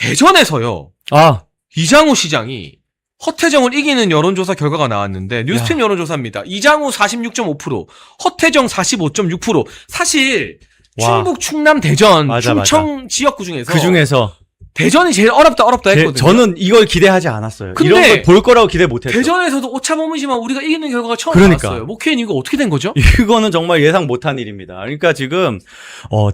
대전에서요. 이장우 시장이 허태정을 이기는 여론조사 결과가 나왔는데 뉴스팀 여론조사입니다. 이장우 46.5%, 허태정 45.6%. 사실 충북, 충남, 대전, 충청 지역구 중에서 대전이 제일 어렵다 했거든요. 저는 이걸 기대하지 않았어요. 근데 이런 걸 볼 거라고 기대 못했어요. 대전에서도 오차범위지만 우리가 이기는 결과가 처음 나왔어요. 목회인 이거 어떻게 된 거죠? 이거는 정말 예상 못한 일입니다. 그러니까 지금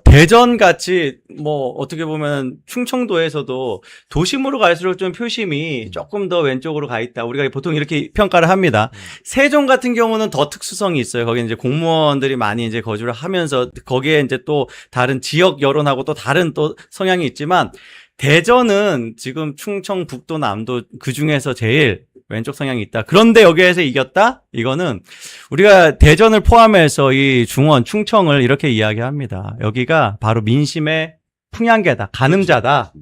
대전 같이 뭐 어떻게 보면 충청도에서도 도심으로 갈수록 좀 표심이 조금 더 왼쪽으로 가 있다. 우리가 보통 이렇게 평가를 합니다. 세종 같은 경우는 더 특수성이 있어요. 거기 이제 공무원들이 많이 이제 거주를 하면서 거기에 이제 또 다른 지역 여론하고 또 다른 또 성향이 있지만 대전은 지금 충청, 북도, 남도 그 중에서 제일 왼쪽 성향이 있다. 그런데 여기에서 이겼다? 이거는 우리가 대전을 포함해서 이 중원, 충청을 이렇게 이야기합니다. 여기가 바로 민심의 풍향계다, 가늠자다.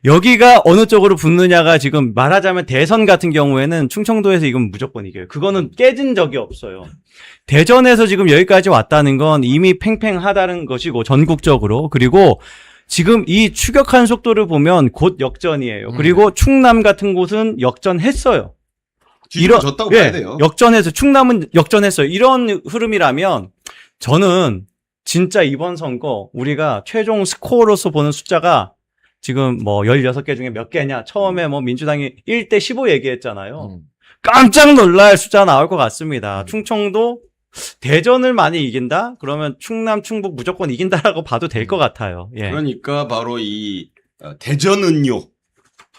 여기가 어느 쪽으로 붙느냐가 지금 말하자면 대선 같은 경우에는 충청도에서 이건 무조건 이겨요. 그거는 깨진 적이 없어요. 대전에서 지금 여기까지 왔다는 건 이미 팽팽하다는 것이고 전국적으로. 그리고 지금 이 추격한 속도를 보면 곧 역전이에요. 그리고 충남 같은 곳은 역전했어요. 졌다고 봐야 돼요. 역전해서 충남은 역전했어요. 이런 흐름이라면 저는 진짜 이번 선거 우리가 최종 스코어로서 보는 숫자가 지금 뭐 16개 중에 몇 개냐. 처음에 뭐 민주당이 1대 15 얘기했잖아요. 깜짝 놀랄 숫자 나올 것 같습니다. 충청도 대전을 많이 이긴다? 그러면 충남, 충북 무조건 이긴다라고 봐도 될 것 같아요. 예. 그러니까 바로 이 대전은요.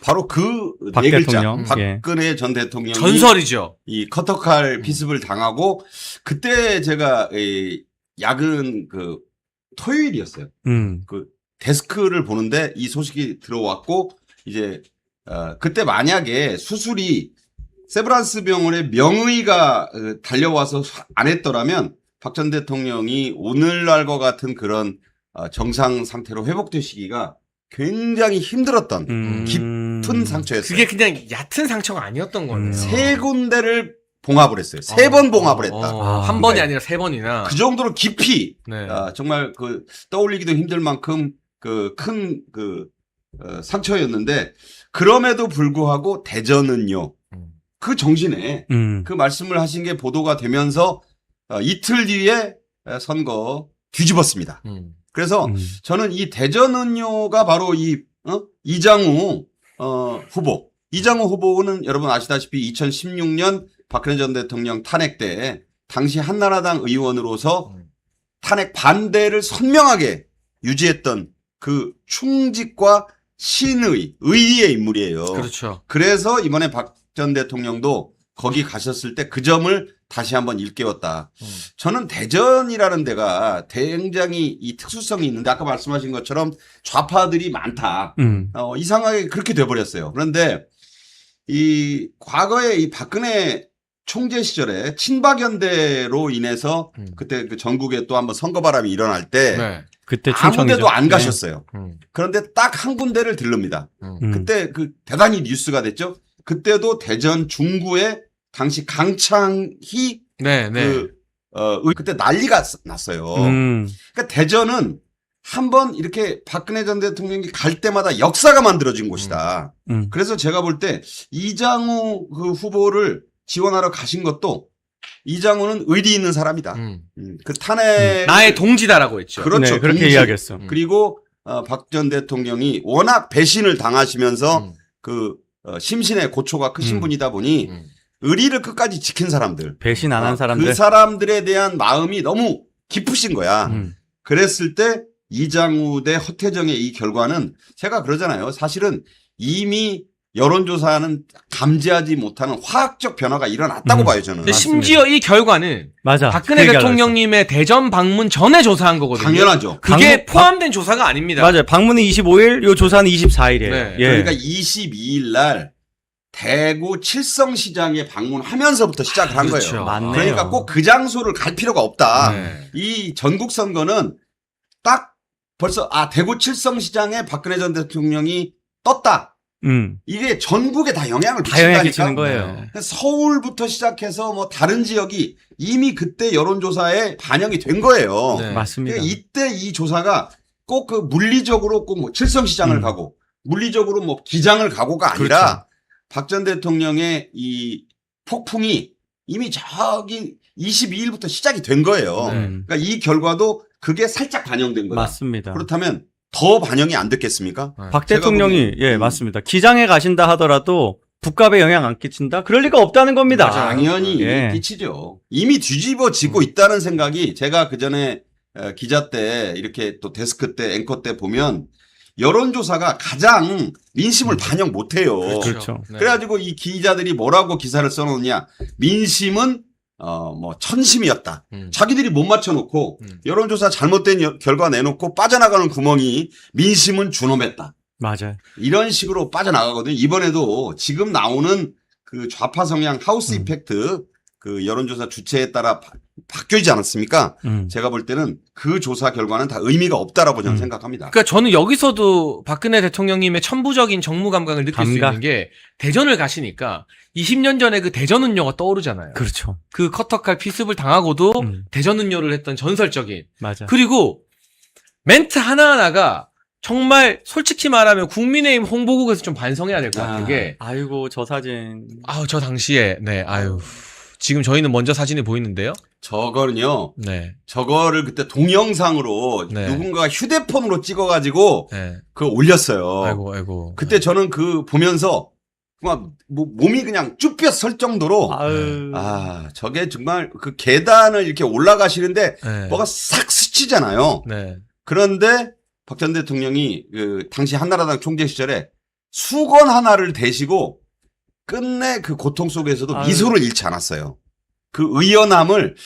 바로 그 박 네 글자. 대통령. 박근혜 전 대통령이 전설이죠. 이 커터칼 피습을 당하고 그때 제가 야근 그 토요일이었어요. 그 데스크를 보는데 이 소식이 들어왔고 이제 그때 만약에 수술이 세브란스 병원의 명의가 달려와서 안 했더라면 박 전 대통령이 오늘날과 같은 그런 정상 상태로 회복되시기가 굉장히 힘들었던 깊은 상처였어요. 그게 그냥 얕은 상처가 아니었던 거네요. 세 군데를 봉합을 했어요. 세 번 봉합을 했다. 한 번이 아니라 세 번이나. 그 정도로 깊이 네. 정말 그 떠올리기도 힘들 만큼 그 큰 상처였는데 그럼에도 불구하고 대전은요. 그 정신에 그 말씀을 하신 게 보도가 되면서 이틀 뒤에 선거 뒤집었습니다. 그래서 저는 이 대전은요가 바로 이 이장우 후보. 이장우 후보는 여러분 아시다시피 2016년 박근혜 전 대통령 탄핵 때 당시 한나라당 의원으로서 탄핵 반대를 선명하게 유지했던 그 충직과 의리의 인물이에요. 그렇죠. 그래서 이번에 박 전 대통령도 거기 가셨을 때 그 점을 다시 한번 일깨웠다. 저는 대전이라는 데가 굉장히 이 특수성이 있는데 아까 말씀하신 것처럼 좌파들이 많다. 이상하게 그렇게 돼버렸어요. 그런데 이 과거에 이 박근혜 총재 시절에 친박연대로 인해서 그때 그 전국에 또 한번 선거바람이 일어날 때 네. 그때 아무데도 안 가셨어요. 네. 그런데 딱 한 군데를 들릅니다. 그때 그 대단히 뉴스가 됐죠. 그때도 대전 중구에 당시 강창희 그때 난리가 났어요. 그러니까 대전은 한번 이렇게 박근혜 전 대통령이 갈 때마다 역사가 만들어진 곳이다. 그래서 제가 볼 때 이장우 그 후보를 지원하러 가신 것도 이장우는 의리 있는 사람이다. 그 탄핵 나의 동지다라고 했죠. 그렇죠. 네, 그렇게 이야기했어. 그리고 박 전 대통령이 워낙 배신을 당하시면서 그 심신의 고초가 크신 분이다 보니 의리를 끝까지 지킨 사람들. 배신 안 한 사람들. 그 사람들에 대한 마음이 너무 깊으신 거야. 그랬을 때 이장우 대 허태정의 이 결과는 제가 그러잖아요. 사실은 이미 여론조사는 감지하지 못하는 화학적 변화가 일어났다고 봐요, 저는. 근데 심지어 이 결과는 맞아. 박근혜 대통령님의 대전 방문 전에 조사한 거거든요. 당연하죠. 그게 포함된 조사가 아닙니다. 맞아요. 방문은 25일, 요 조사는 24일이에요. 네. 예. 그러니까 22일 날 대구 칠성시장에 방문하면서부터 시작을 한 그렇죠. 거예요. 맞네요. 그러니까 꼭 그 장소를 갈 필요가 없다. 네. 이 전국 선거는 딱 벌써 대구 칠성시장에 박근혜 전 대통령이 떴다. 이게 전국에 다 영향을 다 영향 미친다니까. 끼치는 거예요. 네. 서울부터 시작해서 뭐 다른 지역이 이미 그때 여론조사에 반영이 된 거예요. 네. 맞습니다. 그러니까 이때 이 조사가 꼭 그 물리적으로 꼭 뭐 칠성시장을 가고 물리적으로 뭐 기장을 가고가 아니라 박 전 대통령의 이 폭풍이 이미 저기 22일부터 시작이 된 거예요. 그러니까 이 결과도 그게 살짝 반영된 거다. 맞습니다. 그렇다면 더 반영이 안 됐겠습니까? 박 대통령이 예, 맞습니다. 기장에 가신다 하더라도 국갑에 영향 안 끼친다? 그럴 리가 없다는 겁니다. 당연히 예. 끼치죠. 이미 뒤집어지고 있다는 생각이 제가 그 전에 기자 때 이렇게 또 데스크 때 앵커 때 보면 여론조사가 가장 민심을 반영 못해요. 그렇죠. 네. 그래가지고 이 기자들이 뭐라고 기사를 써놓느냐. 민심은 뭐 천심이었다. 자기들이 못 맞춰놓고 여론조사 잘못된 결과 내놓고 빠져나가는 구멍이 민심은 준엄했다. 맞아요. 이런 식으로 빠져나가거든요. 이번에도 지금 나오는 그 좌파 성향 하우스 이펙트 그 여론조사 주체에 따라 바뀌지 않았습니까? 제가 볼 때는 그 조사 결과는 다 의미가 없다라고 저는 생각합니다. 그러니까 저는 여기서도 박근혜 대통령님의 천부적인 정무 감각을 느낄 수 있는 게 대전을 가시니까 20년 전에 그 대전은요가 떠오르잖아요. 그렇죠. 그 커터칼 피습을 당하고도 대전은요를 했던 전설적인. 맞아. 그리고 멘트 하나하나가 정말 솔직히 말하면 국민의힘 홍보국에서 좀 반성해야 될 것 같은 게. 아이고 저 사진. 아우 저 당시에 네 아유 지금 저희는 먼저 사진이 보이는데요. 저거는요. 네. 저거를 그때 동영상으로 네. 누군가가 휴대폰으로 찍어가지고 네. 그걸 올렸어요. 아이고. 그때 저는 그 보면서 막 몸이 그냥 쭈뼛 설 정도로 저게 정말 그 계단을 이렇게 올라가시는데 네. 뭐가 싹 스치잖아요. 네. 그런데 박 전 대통령이 그 당시 한나라당 총재 시절에 수건 하나를 대시고 끝내 그 고통 속에서도 미소를 잃지 않았어요. 그 의연함을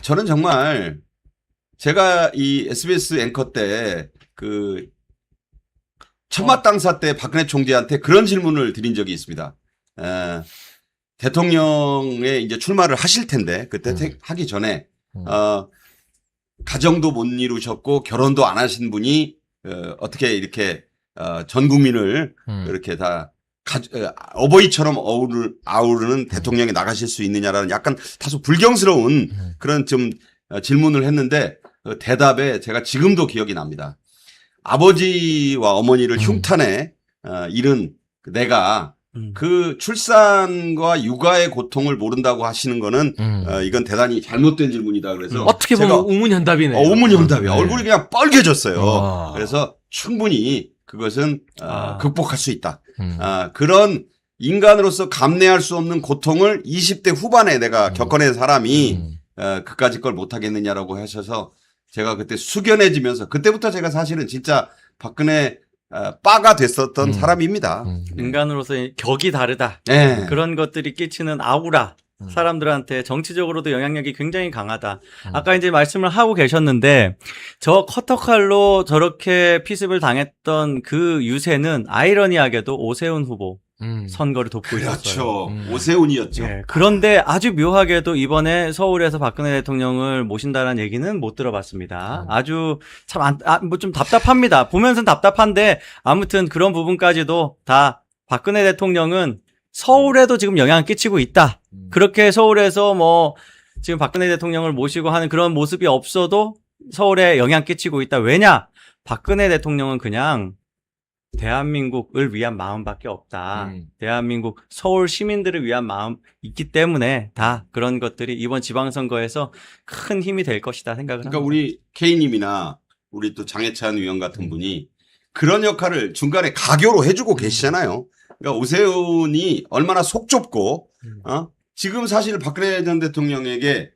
저는 정말 제가 이 SBS 앵커 때 그 천마땅사 때 박근혜 총재한테 그런 질문을 드린 적이 있습니다. 대통령에 이제 출마를 하실 텐데 그때 하기 전에 가정도 못 이루셨고 결혼도 안 하신 분이 어떻게 이렇게 전 국민을 이렇게 다 어버이처럼 아우르는 대통령이 나가실 수 있느냐라는 약간 다소 불경스러운 그런 좀 질문을 했는데 대답에 제가 지금도 기억이 납니다. 아버지와 어머니를 흉탄에 잃은 내가 그 출산과 육아의 고통을 모른다고 하시는 거는 이건 대단히 잘못된 질문이다. 그래서 어떻게 보면 우문현답이네요. 우문현답이야. 네. 얼굴이 그냥 빨개졌어요. 그래서 충분히 그것은 극복할 수 있다. 그런 인간으로서 감내할 수 없는 고통을 20대 후반에 내가 겪어낸 사람이 그까짓 걸 못하겠느냐라고 하셔서 제가 그때 숙연해지면서 그때부터 제가 사실은 진짜 박근혜 빠가 됐었던 사람입니다. 인간으로서의 격이 다르다. 네. 그런 것들이 끼치는 아우라. 사람들한테 정치적으로도 영향력이 굉장히 강하다. 아까 이제 말씀을 하고 계셨는데 저 커터칼로 저렇게 피습을 당했던 그 유세는 아이러니하게도 오세훈 후보 선거를 돕고 있었어요. 그렇죠. 오세훈이었죠. 네. 그런데 아주 묘하게도 이번에 서울에서 박근혜 대통령을 모신다는 얘기는 못 들어봤습니다. 아주 참 뭐 좀 답답합니다. 보면서는 답답한데 아무튼 그런 부분까지도 다 박근혜 대통령은 서울에도 지금 영향을 끼치고 있다. 그렇게 서울에서 뭐 지금 박근혜 대통령을 모시고 하는 그런 모습이 없어도 서울에 영향 끼치고 있다. 왜냐? 박근혜 대통령은 그냥 대한민국을 위한 마음밖에 없다. 대한민국 서울 시민들을 위한 마음 있기 때문에 다 그런 것들이 이번 지방선거에서 큰 힘이 될 것이다 생각을 합니다. 그러니까 우리 K님이나 우리 또 장해찬 의원 같은 분이 그런 역할을 중간에 가교로 해주고 계시잖아요. 그러니까 오세훈이 얼마나 속 좁고 지금 사실 박근혜 전 대통령에게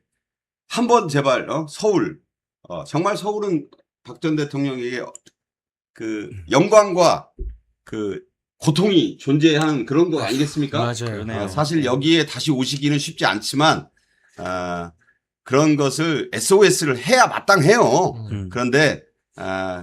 한번 제발 서울 정말 서울은 박 전 대통령에게 그 영광과 그 고통이 존재하는 그런 거 아니겠습니까? 맞아요. 사실 여기에 다시 오시기는 쉽지 않지만 그런 것을 SOS를 해야 마땅해요. 그런데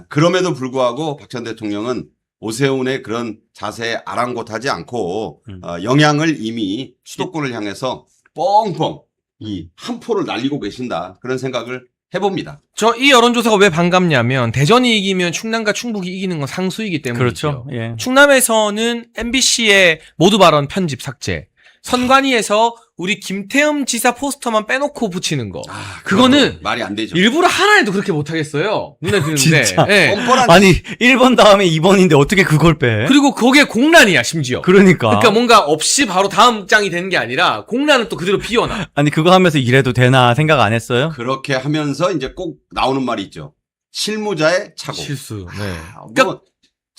그럼에도 불구하고 박 전 대통령은 오세훈의 그런 자세에 아랑곳하지 않고 영향을 이미 수도권을 향해서 뻥뻥 이 한 포를 날리고 계신다. 그런 생각을 해봅니다. 저 이 여론조사가 왜 반갑냐면 대전이 이기면 충남과 충북이 이기는 건 상수이기 때문이죠. 그렇죠. 예. 충남에서는 MBC의 모두 발언 편집 삭제, 선관위에서 우리 김태흠 지사 포스터만 빼놓고 붙이는 거. 그것도 그거는 말이 안 되죠. 일부러 하나에도 그렇게 못하겠어요. 눈에 드는데. 진짜. 예. 뻔뻔한 아니 1번 다음에 2번인데 어떻게 그걸 빼? 그리고 거기에 공란이야 심지어. 그러니까 뭔가 없이 바로 다음 장이 되는 게 아니라 공란은 또 그대로 비워놔. 아니 그거 하면서 이래도 되나 생각 안 했어요? 그렇게 하면서 이제 꼭 나오는 말이 있죠. 실무자의 착오. 실수. 네. 그러니까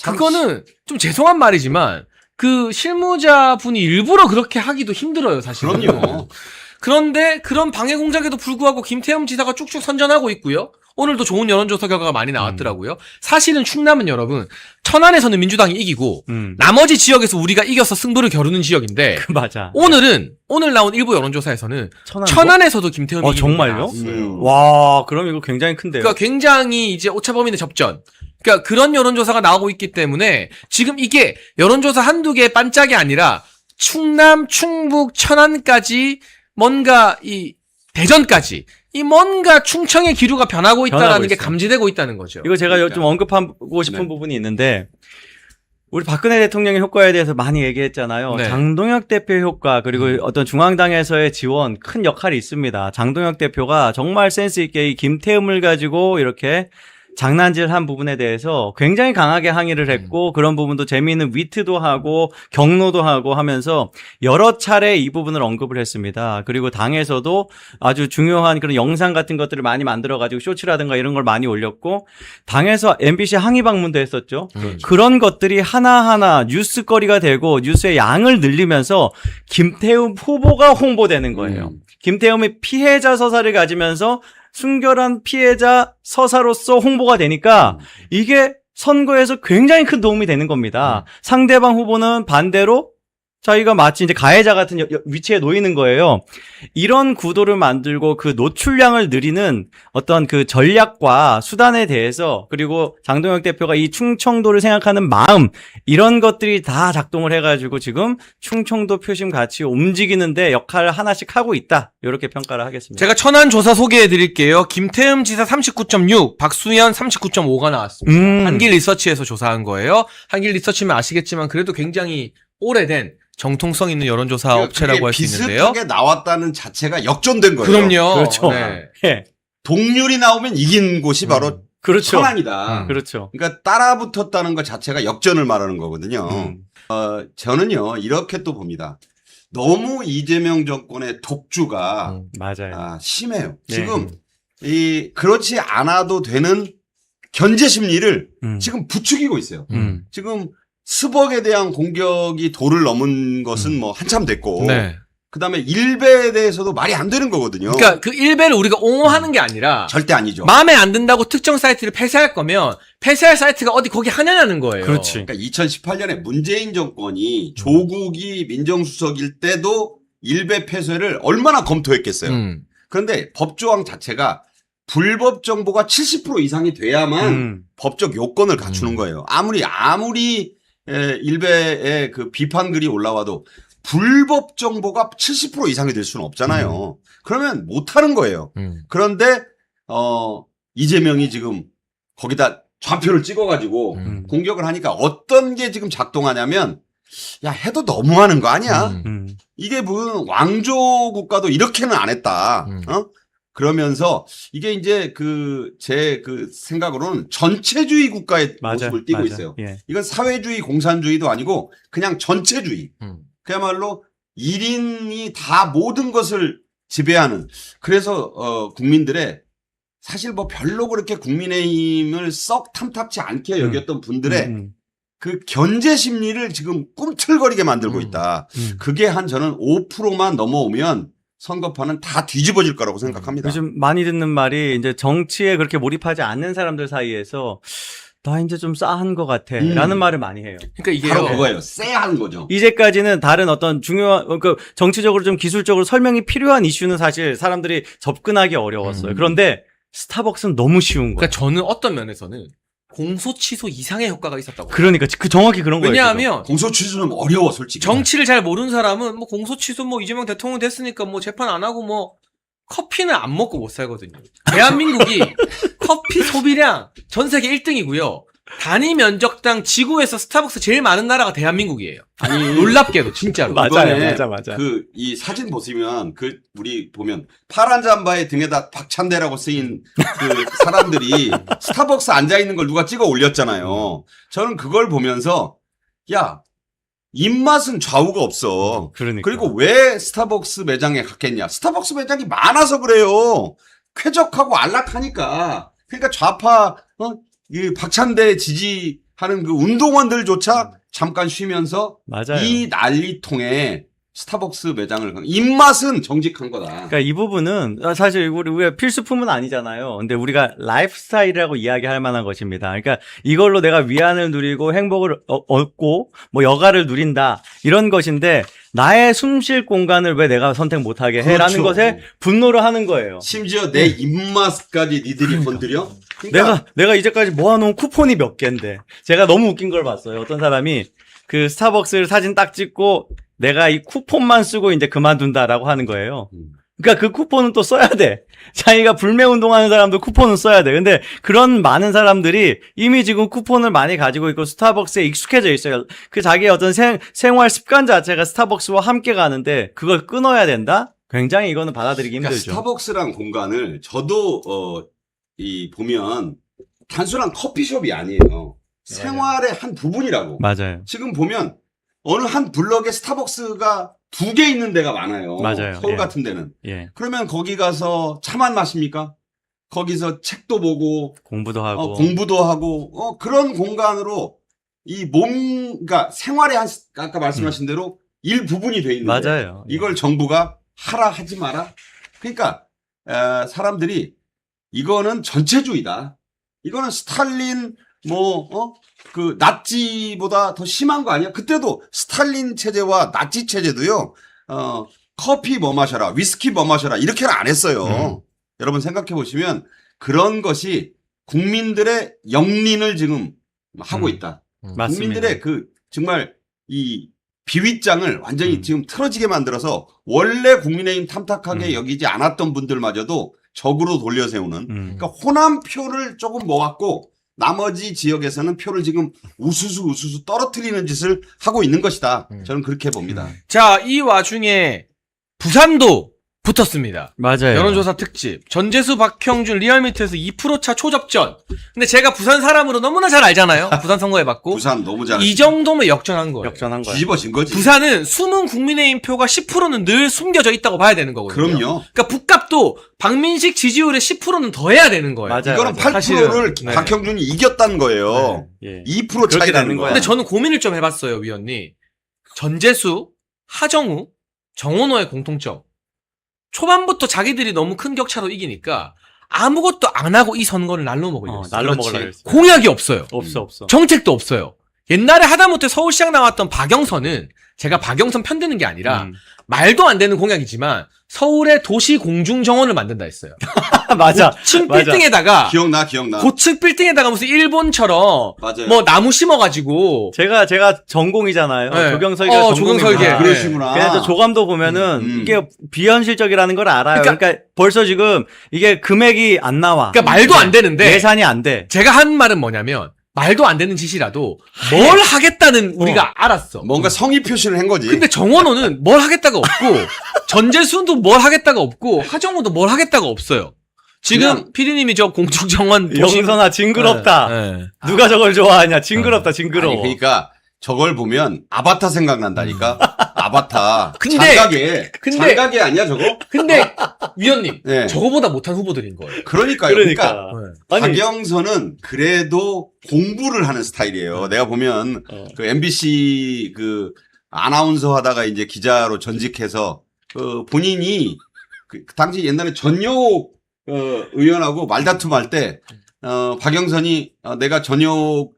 그거는 좀 죄송한 말이지만 그 실무자 분이 일부러 그렇게 하기도 힘들어요, 사실은. 그럼요. 그런데 그런 방해 공작에도 불구하고 김태흠 지사가 쭉쭉 선전하고 있고요. 오늘도 좋은 여론조사 결과가 많이 나왔더라고요. 사실은 충남은 여러분 천안에서는 민주당이 이기고 나머지 지역에서 우리가 이겨서 승부를 겨루는 지역인데 맞아. 오늘 나온 일부 여론조사에서는 천안에서도 김태흠이 이기는 정말요? 게 나왔어요. 와, 그럼 이거 굉장히 큰데요. 그러니까 굉장히 이제 오차범위의 접전. 그러니까 그런 여론조사가 나오고 있기 때문에 지금 이게 여론조사 한두 개의 반짝이 아니라 충남, 충북, 천안까지 뭔가 이 대전까지 이 뭔가 충청의 기류가 변하고 있다라는 게 있어요. 감지되고 있다는 거죠. 이거 제가 그러니까. 좀 언급하고 싶은 네. 부분이 있는데 우리 박근혜 대통령의 효과에 대해서 많이 얘기했잖아요. 네. 장동혁 대표 효과 그리고 어떤 중앙당에서의 지원 큰 역할이 있습니다. 장동혁 대표가 정말 센스 있게 이 김태흠을 가지고 이렇게 장난질한 부분에 대해서 굉장히 강하게 항의를 했고 그런 부분도 재미있는 위트도 하고 경로도 하고 하면서 여러 차례 이 부분을 언급을 했습니다. 그리고 당에서도 아주 중요한 그런 영상 같은 것들을 많이 만들어가지고 쇼츠라든가 이런 걸 많이 올렸고 당에서 MBC 항의 방문도 했었죠. 그런 것들이 하나하나 뉴스거리가 되고 뉴스의 양을 늘리면서 김태흠 후보가 홍보되는 거예요. 김태흠의 피해자 서사를 가지면서 순결한 피해자 서사로서 홍보가 되니까 이게 선거에서 굉장히 큰 도움이 되는 겁니다. 상대방 후보는 반대로 자기가 마치 이제 가해자 같은 위치에 놓이는 거예요. 이런 구도를 만들고 그 노출량을 늘리는 어떤 그 전략과 수단에 대해서 그리고 장동혁 대표가 이 충청도를 생각하는 마음 이런 것들이 다 작동을 해가지고 지금 충청도 표심 같이 움직이는데 역할을 하나씩 하고 있다. 이렇게 평가를 하겠습니다. 제가 천안 조사 소개해 드릴게요. 김태흠 지사 39.6, 박수현 39.5가 나왔습니다. 한길 리서치에서 조사한 거예요. 한길 리서치면 아시겠지만 그래도 굉장히 오래된 정통성 있는 여론조사 업체라고 할 수 있는데요. 비슷하게 나왔다는 자체가 역전된 거예요. 그럼요. 그렇죠. 네. 예. 동률이 나오면 이긴 곳이 바로 그렇죠. 천안이다. 그렇죠. 그러니까 따라붙었다는 것 자체가 역전을 말하는 거거든요. 저는요 이렇게 또 봅니다. 너무 이재명 정권의 독주가 맞아요. 심해요. 네. 지금 그렇지 않아도 되는 견제 심리를 지금 부추기고 있어요. 지금 스벅에 대한 공격이 도를 넘은 것은 뭐 한참 됐고, 네. 그 다음에 일베에 대해서도 말이 안 되는 거거든요. 그러니까 그 일배를 우리가 옹호하는 게 아니라 절대 아니죠. 마음에 안 든다고 특정 사이트를 폐쇄할 거면 폐쇄할 사이트가 어디 거기 하냐는 거예요. 그렇지. 그러니까 2018년에 문재인 정권이 조국이 민정수석일 때도 일베 폐쇄를 얼마나 검토했겠어요. 그런데 법조항 자체가 불법 정보가 70% 이상이 돼야만 법적 요건을 갖추는 거예요. 아무리 일베의 그 비판글이 올라와도 불법 정보가 70% 이상이 될 수는 없잖아요. 그러면 못 하는 거예요. 그런데 이재명이 지금 거기다 좌표를 찍어가지고 공격을 하니까 어떤 게 지금 작동하냐면 야 해도 너무하는 거 아니야? 이게 무슨 왕조 국가도 이렇게는 안 했다. 그러면서 이게 이제 제 생각으로는 전체주의 국가의 모습을 띠고 있어요. 예. 이건 사회주의 공산주의도 아니고 그냥 전체주의. 그야말로 1인이 다 모든 것을 지배하는. 그래서 국민들의 사실 뭐 별로 그렇게 국민의힘을 썩 탐탁치 않게 여겼던 분들의 그 견제 심리를 지금 꿈틀거리게 만들고 있다. 그게 저는 5%만 넘어오면 선거판은 다 뒤집어질 거라고 생각합니다. 요즘 많이 듣는 말이 이제 정치에 그렇게 몰입하지 않는 사람들 사이에서 나 이제 좀 싸한 것 같아 라는 말을 많이 해요. 그러니까 이게 바로 그거예요. 쎄한 거죠. 이제까지는 다른 어떤 중요한 정치적으로 좀 기술적으로 설명이 필요한 이슈는 사실 사람들이 접근하기 어려웠어요. 그런데 스타벅스는 너무 쉬운 거예요. 그러니까 저는 어떤 면에서는 공소 취소 이상의 효과가 있었다고. 그러니까 정확히 그런 거예요. 왜냐하면 공소 취소는 어려워 솔직히. 정치를 잘 모르는 사람은 뭐 공소 취소 뭐 이재명 대통령 됐으니까 뭐 재판 안 하고 뭐 커피는 안 먹고 못 살거든요. 대한민국이 커피 소비량 전 세계 1등이고요. 단위 면적당 지구에서 스타벅스 제일 많은 나라가 대한민국이에요. 아니, 놀랍게도 진짜로. 맞아요. 그 이 사진 보시면 우리 보면 파란 잠바에 등에다 박찬대라고 쓰인 그 사람들이 스타벅스 앉아 있는 걸 누가 찍어 올렸잖아요. 저는 그걸 보면서 야, 입맛은 좌우가 없어. 그러니까. 그리고 왜 스타벅스 매장에 갔겠냐? 스타벅스 매장이 많아서 그래요. 쾌적하고 안락하니까. 그러니까 좌파 이 박찬대 지지하는 그 운동원들조차 잠깐 쉬면서 맞아요. 이 난리통에 스타벅스 매장을 입맛은 정직한 거다. 그러니까 이 부분은 사실 우리가 필수품은 아니잖아요. 근데 우리가 라이프스타일이라고 이야기할 만한 것입니다. 그러니까 이걸로 내가 위안을 누리고 행복을 얻고 뭐 여가를 누린다 이런 것인데 나의 숨쉴 공간을 왜 내가 선택 못하게 해라는 그렇죠. 것에 분노를 하는 거예요. 심지어 내 입맛까지 니들이 건드려? 그러니까 내가 이제까지 모아놓은 쿠폰이 몇 개인데 제가 너무 웃긴 걸 봤어요. 어떤 사람이 그 스타벅스 사진 딱 찍고 내가 이 쿠폰만 쓰고 이제 그만둔다라고 하는 거예요. 그러니까 그 쿠폰은 또 써야 돼. 자기가 불매 운동하는 사람도 쿠폰은 써야 돼. 근데 그런 많은 사람들이 이미 지금 쿠폰을 많이 가지고 있고 스타벅스에 익숙해져 있어요. 그 자기의 어떤 생활 습관 자체가 스타벅스와 함께 가는데 그걸 끊어야 된다? 굉장히 이거는 받아들이기 그러니까 힘들죠. 스타벅스란 공간을 저도 보면 단순한 커피숍이 아니에요. 생활의 한 부분이라고. 맞아요. 지금 보면 어느 한 블럭에 스타벅스가 2개 있는 데가 많아요. 맞아요. 서울 예. 같은 데는. 예. 그러면 거기 가서 차만 마십니까? 거기서 책도 보고 공부도 하고. 공부도 하고 그런 공간으로 이 그러니까 생활의 아까 말씀하신 대로 일부분이 돼 있는데 맞아요. 이걸 정부가 하라 하지 마라. 그러니까 사람들이 이거는 전체주의다. 이거는 스탈린 그 나치보다 더 심한 거 아니야? 그때도 스탈린 체제와 나치 체제도요. 커피 뭐 마셔라, 위스키 뭐 마셔라 이렇게는 안 했어요. 여러분 생각해 보시면 그런 것이 국민들의 영린을 지금 하고 있다. 맞습니다. 국민들의 그 정말 이 비윗장을 완전히 지금 틀어지게 만들어서 원래 국민의힘 탐탁하게 여기지 않았던 분들마저도 적으로 돌려세우는 그러니까 호남표를 조금 모았고 나머지 지역에서는 표를 지금 우수수 떨어뜨리는 짓을 하고 있는 것이다. 저는 그렇게 봅니다. 자, 이 와중에 부산도 붙었습니다. 맞아요. 여론조사 특집. 전재수, 박형준, 리얼미터에서 2%차 초접전. 근데 제가 부산 사람으로 너무나 잘 알잖아요. 부산 선거해봤고. 부산 너무 잘. 이 정도면 역전한 거예요. 역전한 거예요. 뒤집어진 거지. 부산은 숨은 국민의힘 표가 10%는 늘 숨겨져 있다고 봐야 되는 거거든요. 그럼요. 그러니까 북값도 박민식 지지율의 10%는 더 해야 되는 거예요. 맞아요. 이거는 8%를 사실은. 네. 박형준이 이겼다는 거예요. 예. 2% 차이 그렇게 나는 되는 거야. 거야. 근데 저는 고민을 좀 해봤어요, 위원님. 전재수, 하정우, 정원호의 공통점. 초반부터 자기들이 너무 큰 격차로 이기니까 아무것도 안 하고 이 선거를 날로 먹으려고 했어요. 날로 그렇지. 먹으려고 했어요. 공약이 없어요. 없어. 정책도 없어요. 옛날에 하다못해 서울시장 나왔던 박영선은 제가 박영선 편드는 게 아니라 말도 안 되는 공약이지만 서울의 도시 공중 정원을 만든다 했어요. 맞아. 고층 맞아. 빌딩에다가 기억나. 고층 빌딩에다가 무슨 일본처럼 맞아요. 뭐 나무 심어가지고 제가 네. 전공이잖아요. 조경설계 조경설계. 전공이구나. 그러시구나. 그래서 조감도 보면은 이게 비현실적이라는 걸 알아요. 그러니까- 그러니까 벌써 지금 이게 금액이 안 나와. 그러니까 말도 안 되는데 예산이 안 돼. 제가 한 말은 뭐냐면 말도 안 되는 짓이라도 뭘 하겠다는 우리가 알았어. 뭔가 성의 표시를 한 거지. 근데 정원호는 뭘 하겠다가 없고 전재수도 뭘 하겠다가 없고 하정우도 뭘 하겠다가 없어요. 지금 그냥- 피디님이 저 공중정원 도시 영선아 징그럽다. 네. 누가 저걸 좋아하냐? 징그럽다. 징그러워. 아니, 그러니까 저걸 보면 아바타 생각난다니까. 아바타. 근데- 장가게 아니야 저거? 근데 위원님 네. 저거보다 못한 후보들인 거예요. 그러니까요. 그러니까. 네. 아니, 박영선은 그래도 공부를 하는 스타일이에요. 내가 보면 그 MBC 그 아나운서 하다가 이제 기자로 전직해서 그 본인이 그 당시 옛날에 전효 의원하고 말다툼할 때 박영선이 내가 전효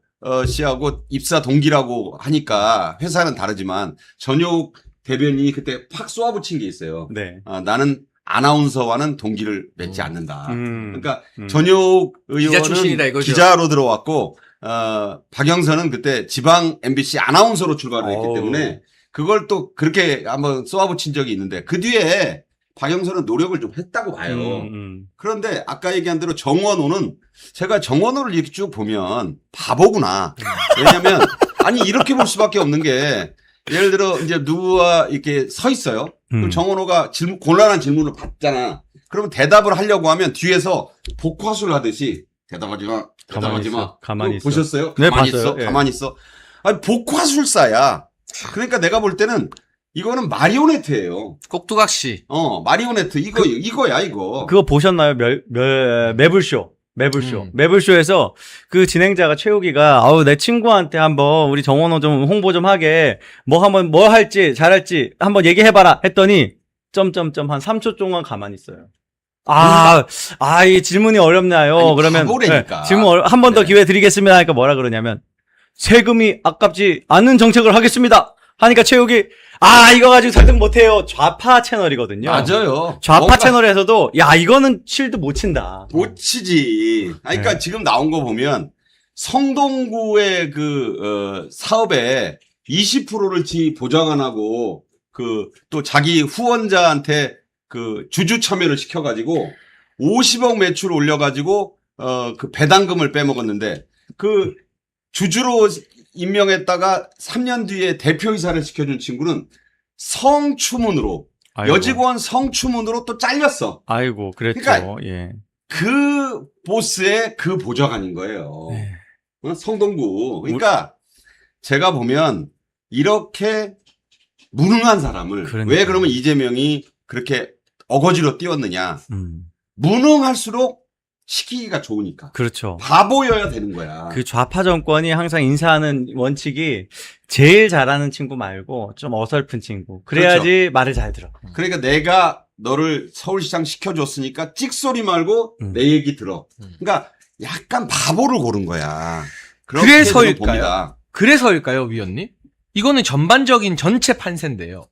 씨하고 입사 동기라고 하니까 회사는 다르지만 전효 대변인이 그때 팍 쏘아붙인 게 있어요. 네. 나는 아나운서와는 동기를 맺지 않는다. 음. 그러니까 전효 기자 출신이다 의원은 이거죠. 기자로 들어왔고 박영선은 그때 지방 MBC 아나운서로 출발을 했기 어우. 때문에 그걸 또 그렇게 한번 쏘아붙인 적이 있는데 그 뒤에 박영선은 노력을 좀 했다고 봐요. 그런데 아까 얘기한 대로 정원호는 제가 정원호를 이렇게 쭉 보면 바보구나. 왜냐면 아니 이렇게 볼 수밖에 없는 게 예를 들어 이제 누구와 이렇게 서 있어요. 그럼 정원호가 곤란한 질문을 받잖아. 그러면 대답을 하려고 하면 뒤에서 복화술 하듯이 대답하지 마. 대답하지 마. 가만히 있어. 보셨어요? 네, 가만히 봤어요. 있어. 예. 가만히 있어. 아니 복화술사야. 그러니까 내가 볼 때는 이거는 마리오네트예요. 꼭두각시. 마리오네트 이거야 이거. 그거 보셨나요? 매불쇼. 매불쇼에서 그 진행자가 최욱이가 내 친구한테 한번 우리 정원호 좀 홍보 좀 하게 뭐 할지 잘할지 한번 얘기해봐라 했더니 한 3초 동안 가만히 있어요. 이 질문이 어렵나요? 아니, 그러면 바보라니까. 질문 한 번 더 기회 드리겠습니다 하니까 뭐라 그러냐면 세금이 아깝지 않은 정책을 하겠습니다 하니까 최욱이 이거 가지고 설득 못해요. 좌파 채널이거든요. 맞아요. 좌파 채널에서도 이거는 실드 못 친다. 못 치지. 그러니까 네. 지금 나온 거 보면 성동구의 사업에 20%를 보장 안 하고 또 자기 후원자한테 주주 참여를 시켜가지고 50억 매출 올려가지고 배당금을 빼먹었는데 주주로 임명했다가 3년 뒤에 대표이사를 시켜준 친구는 성추문으로 여직원 성추문으로 또 잘렸어. 아이고 그랬죠. 그러니까 예. 그 보스의 그 보좌관인 거예요. 네. 성동구. 그러니까 제가 보면 이렇게 무능한 사람을 그러니까요. 왜 그러면 이재명이 그렇게 어거지로 띄웠느냐. 음. 무능할수록 시키기가 좋으니까. 그렇죠. 바보여야 되는 거야. 그 좌파 정권이 항상 인사하는 원칙이 제일 잘하는 친구 말고 좀 어설픈 친구. 그래야지 말을 잘 들어. 그러니까 내가 너를 서울시장 시켜줬으니까 찍소리 말고 내 얘기 들어. 그러니까 약간 바보를 고른 거야. 그렇게 그래서일까요? 저는 봅니다. 그래서일까요, 위원님? 이거는 전반적인 전체 판세인데요.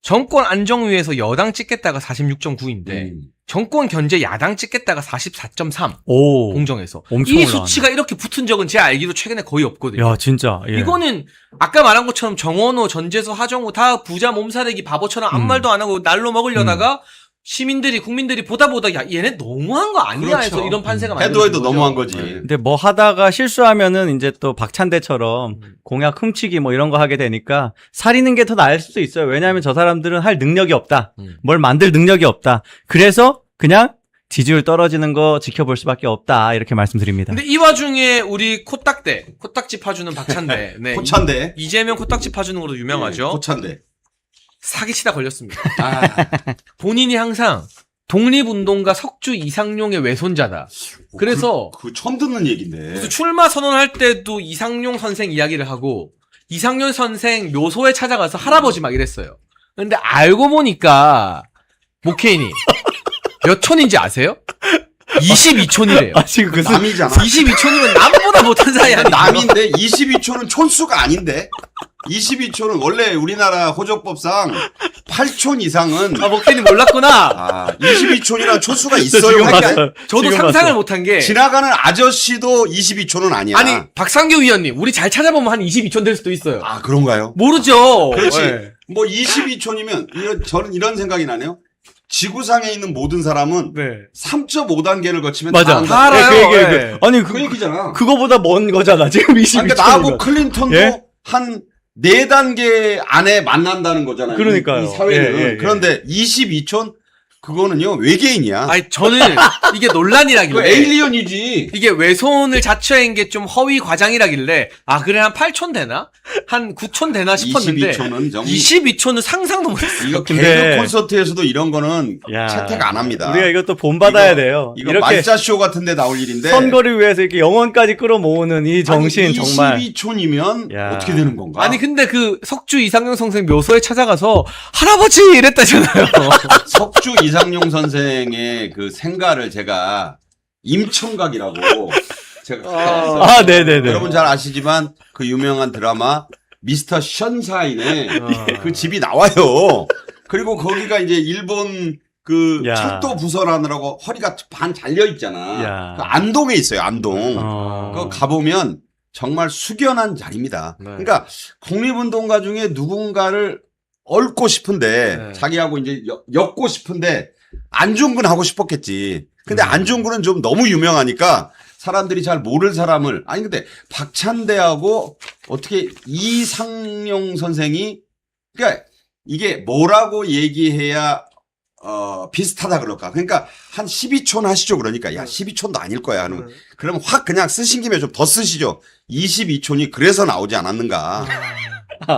정권 안정 위해서 여당 찍겠다가 46.9인데 정권 견제 야당 찍겠다가 44.3 오. 공정에서 엄청 이 올라가네. 수치가 이렇게 붙은 적은 제 알기로 최근에 거의 없거든요. 야, 진짜. 예. 이거는 아까 말한 것처럼 정원호, 전재수, 하정우 다 부자 몸살애기 바보처럼 아무 말도 안 하고 날로 먹으려다가 시민들이 국민들이 보다 야 얘네 너무한 거 아니야 그렇죠. 해서 이런 판세가 해도 만들어진 거죠. 너무한 거지. 근데 뭐 하다가 실수하면은 이제 또 박찬대처럼 공약 훔치기 뭐 이런 거 하게 되니까 사리는 게 더 나을 수도 있어요. 왜냐하면 저 사람들은 할 능력이 없다. 뭘 만들 능력이 없다. 그래서 그냥 지지율 떨어지는 거 지켜볼 수밖에 없다. 이렇게 말씀드립니다. 근데 이 와중에 우리 코딱지 파주는 박찬대, 네, 고찬대. 이재명 코딱지 파주는 걸로 유명하죠. 고찬대. 사기치다 걸렸습니다. 아, 본인이 항상 독립운동가 석주 이상용의 외손자다. 그래서 처음 듣는 얘기인데. 무슨 출마 선언할 때도 이상용 선생 이야기를 하고 이상용 선생 묘소에 찾아가서 할아버지 막 이랬어요. 근데 알고 보니까 목회인이 몇 촌인지 아세요? 22촌이래요. 지금 그 남이잖아. 22촌이면 남보다 못한 사이 아니에요? 남인데 22초는 촌수가 아닌데. 22초는 원래 우리나라 호적법상 8촌 이상은 목회인이 몰랐구나. 22촌이라는 촌수가 있어요. 지금 그러니까 봤어요. 저도 지금 상상을 봤어요. 못한 게 지나가는 아저씨도 22초는 아니야. 아니 박상규 위원님 우리 잘 찾아보면 한 22촌 될 수도 있어요. 그런가요? 모르죠. 그렇지. 네. 뭐 22촌이면 저는 이런 생각이 나네요. 지구상에 있는 모든 사람은 네. 3.5단계를 거치면 맞아. 다 다 알아요. 그 얘기, 네. 아니 그 얘기잖아. 그거보다 먼 거잖아. 지금 22초. 그러니까 나하고 클린턴도 예? 한 4단계 안에 만난다는 거잖아요. 그러니까요. 이 사회는. 예. 그런데 22촌 그거는요 외계인이야. 아니 저는 이게 그 논란이라길래 에일리언이지. 이게 외손을 자처한 게 좀 허위 과장이라길래 그래 한 8촌 되나? 한 9촌 되나 싶었는데 22촌은 정 22촌은 상상도 못했어요. 이거 근데- 개그 콘서트에서도 이런 거는 야. 채택 안 합니다. 우리가 이것도 본받아야 이거- 돼요. 이거 이렇게 말자쇼 같은 데 나올 일인데 선거를 위해서 이렇게 영혼까지 끌어모으는 이 정신 정말. 22촌이면 야. 어떻게 되는 건가? 아니 근데 그 석주 이상용 선생 묘소에 찾아가서 할아버지 이랬다잖아요. 석주 이상용 선생의 그 생가를 제가 임청각이라고 제가 네네네. 여러분 잘 아시지만 그 유명한 드라마 미스터 션샤인에 그 집이 나와요. 그리고 거기가 이제 일본 그 야. 철도 부설하느라고 허리가 반 잘려 있잖아. 야. 그 안동에 있어요. 안동. 어. 그거 가보면 정말 숙연한 자리입니다. 네. 그러니까 독립운동가 중에 누군가를 얽고 싶은데 네. 자기하고 이제 엮고 싶은데 안중근 하고 싶었겠지. 근데 안중근은 좀 너무 유명하니까 사람들이 잘 모를 사람을 아니 근데 박찬대하고 어떻게 이상용 선생이 그러니까 이게 뭐라고 얘기해야 비슷하다 그럴까? 그러니까 한 12촌 하시죠. 그러니까 야 12촌도 아닐 거야. 그러면 확 그냥 쓰신 김에 좀 더 쓰시죠. 22촌이 그래서 나오지 않았는가?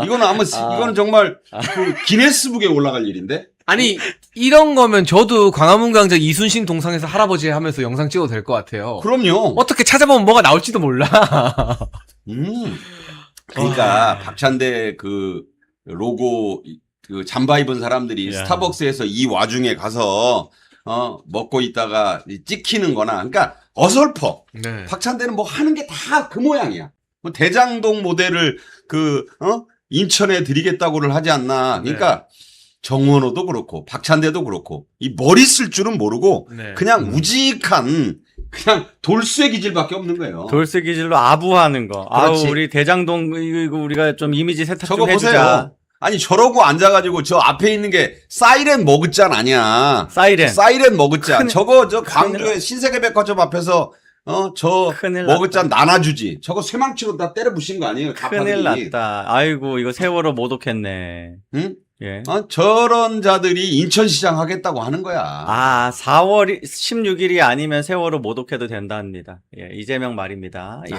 이거는 이거는 정말 그 기네스북에 올라갈 일인데. 아니 이런 거면 저도 광화문 광장 이순신 동상에서 할아버지 하면서 영상 찍어도 될 것 같아요. 그럼요. 어떻게 찾아보면 뭐가 나올지도 몰라. 그러니까 박찬대 그 로고 그 잠바 입은 사람들이 야. 스타벅스에서 이 와중에 가서 먹고 있다가 찍히는 거나 그러니까 어설퍼. 네. 박찬대는 뭐 하는 게 다 그 모양이야. 뭐 대장동 모델을 인천에 드리겠다고를 하지 않나. 그러니까 정원호도 그렇고 박찬대도 그렇고 이 머리 쓸 줄은 모르고 네. 그냥 우직한 그냥 돌쇠 기질밖에 없는 거예요. 돌쇠 기질로 아부하는 거. 그렇지. 아우 우리 대장동 이거 우리가 좀 이미지 세탁 저거 좀 해주자. 보세요. 아니 저러고 앉아가지고 저 앞에 있는 게 사이렌 머그잔 아니야. 사이렌. 머그잔. 저거 저 광주의 신세계백화점 앞에서 저 큰일 머그잔 나눠주지. 저거 쇠망치로 다 때려 부신 거 아니에요? 큰일 좌파들이. 났다. 아이고 이거 세월호 모독했네. 응? 예. 저런 자들이 인천시장 하겠다고 하는 거야. 아 4월 16일이 아니면 세월호 모독해도 된답니다. 예, 이재명 말입니다. 예.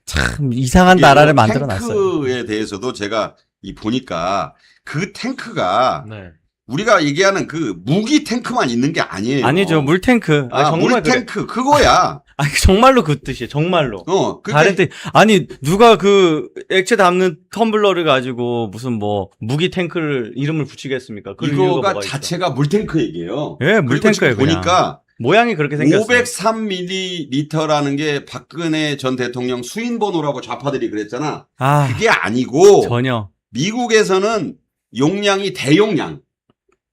참 이상한 나라를 만들어놨어요. 탱크에 대해서도 제가 보니까 그 탱크가 네. 우리가 얘기하는 그 무기 탱크만 있는 게 아니에요. 아니죠 물탱크. 정말 그래. 물탱크 그거야. 아니 정말로 그 뜻이에요. 정말로. 다른 그게 뜻. 아니 누가 그 액체 담는 텀블러를 가지고 무슨 뭐 무기 탱크를 이름을 붙이겠습니까? 그런 이유가 이거가 뭐가 있어? 자체가 물탱크 얘기예요. 예, 그리고 물탱크예요. 지금 보니까 모양이 그렇게 생겼어요. 503ml라는 게 박근혜 전 대통령 수인 번호라고 좌파들이 그랬잖아. 아 그게 아니고 전혀. 미국에서는 용량이 대용량.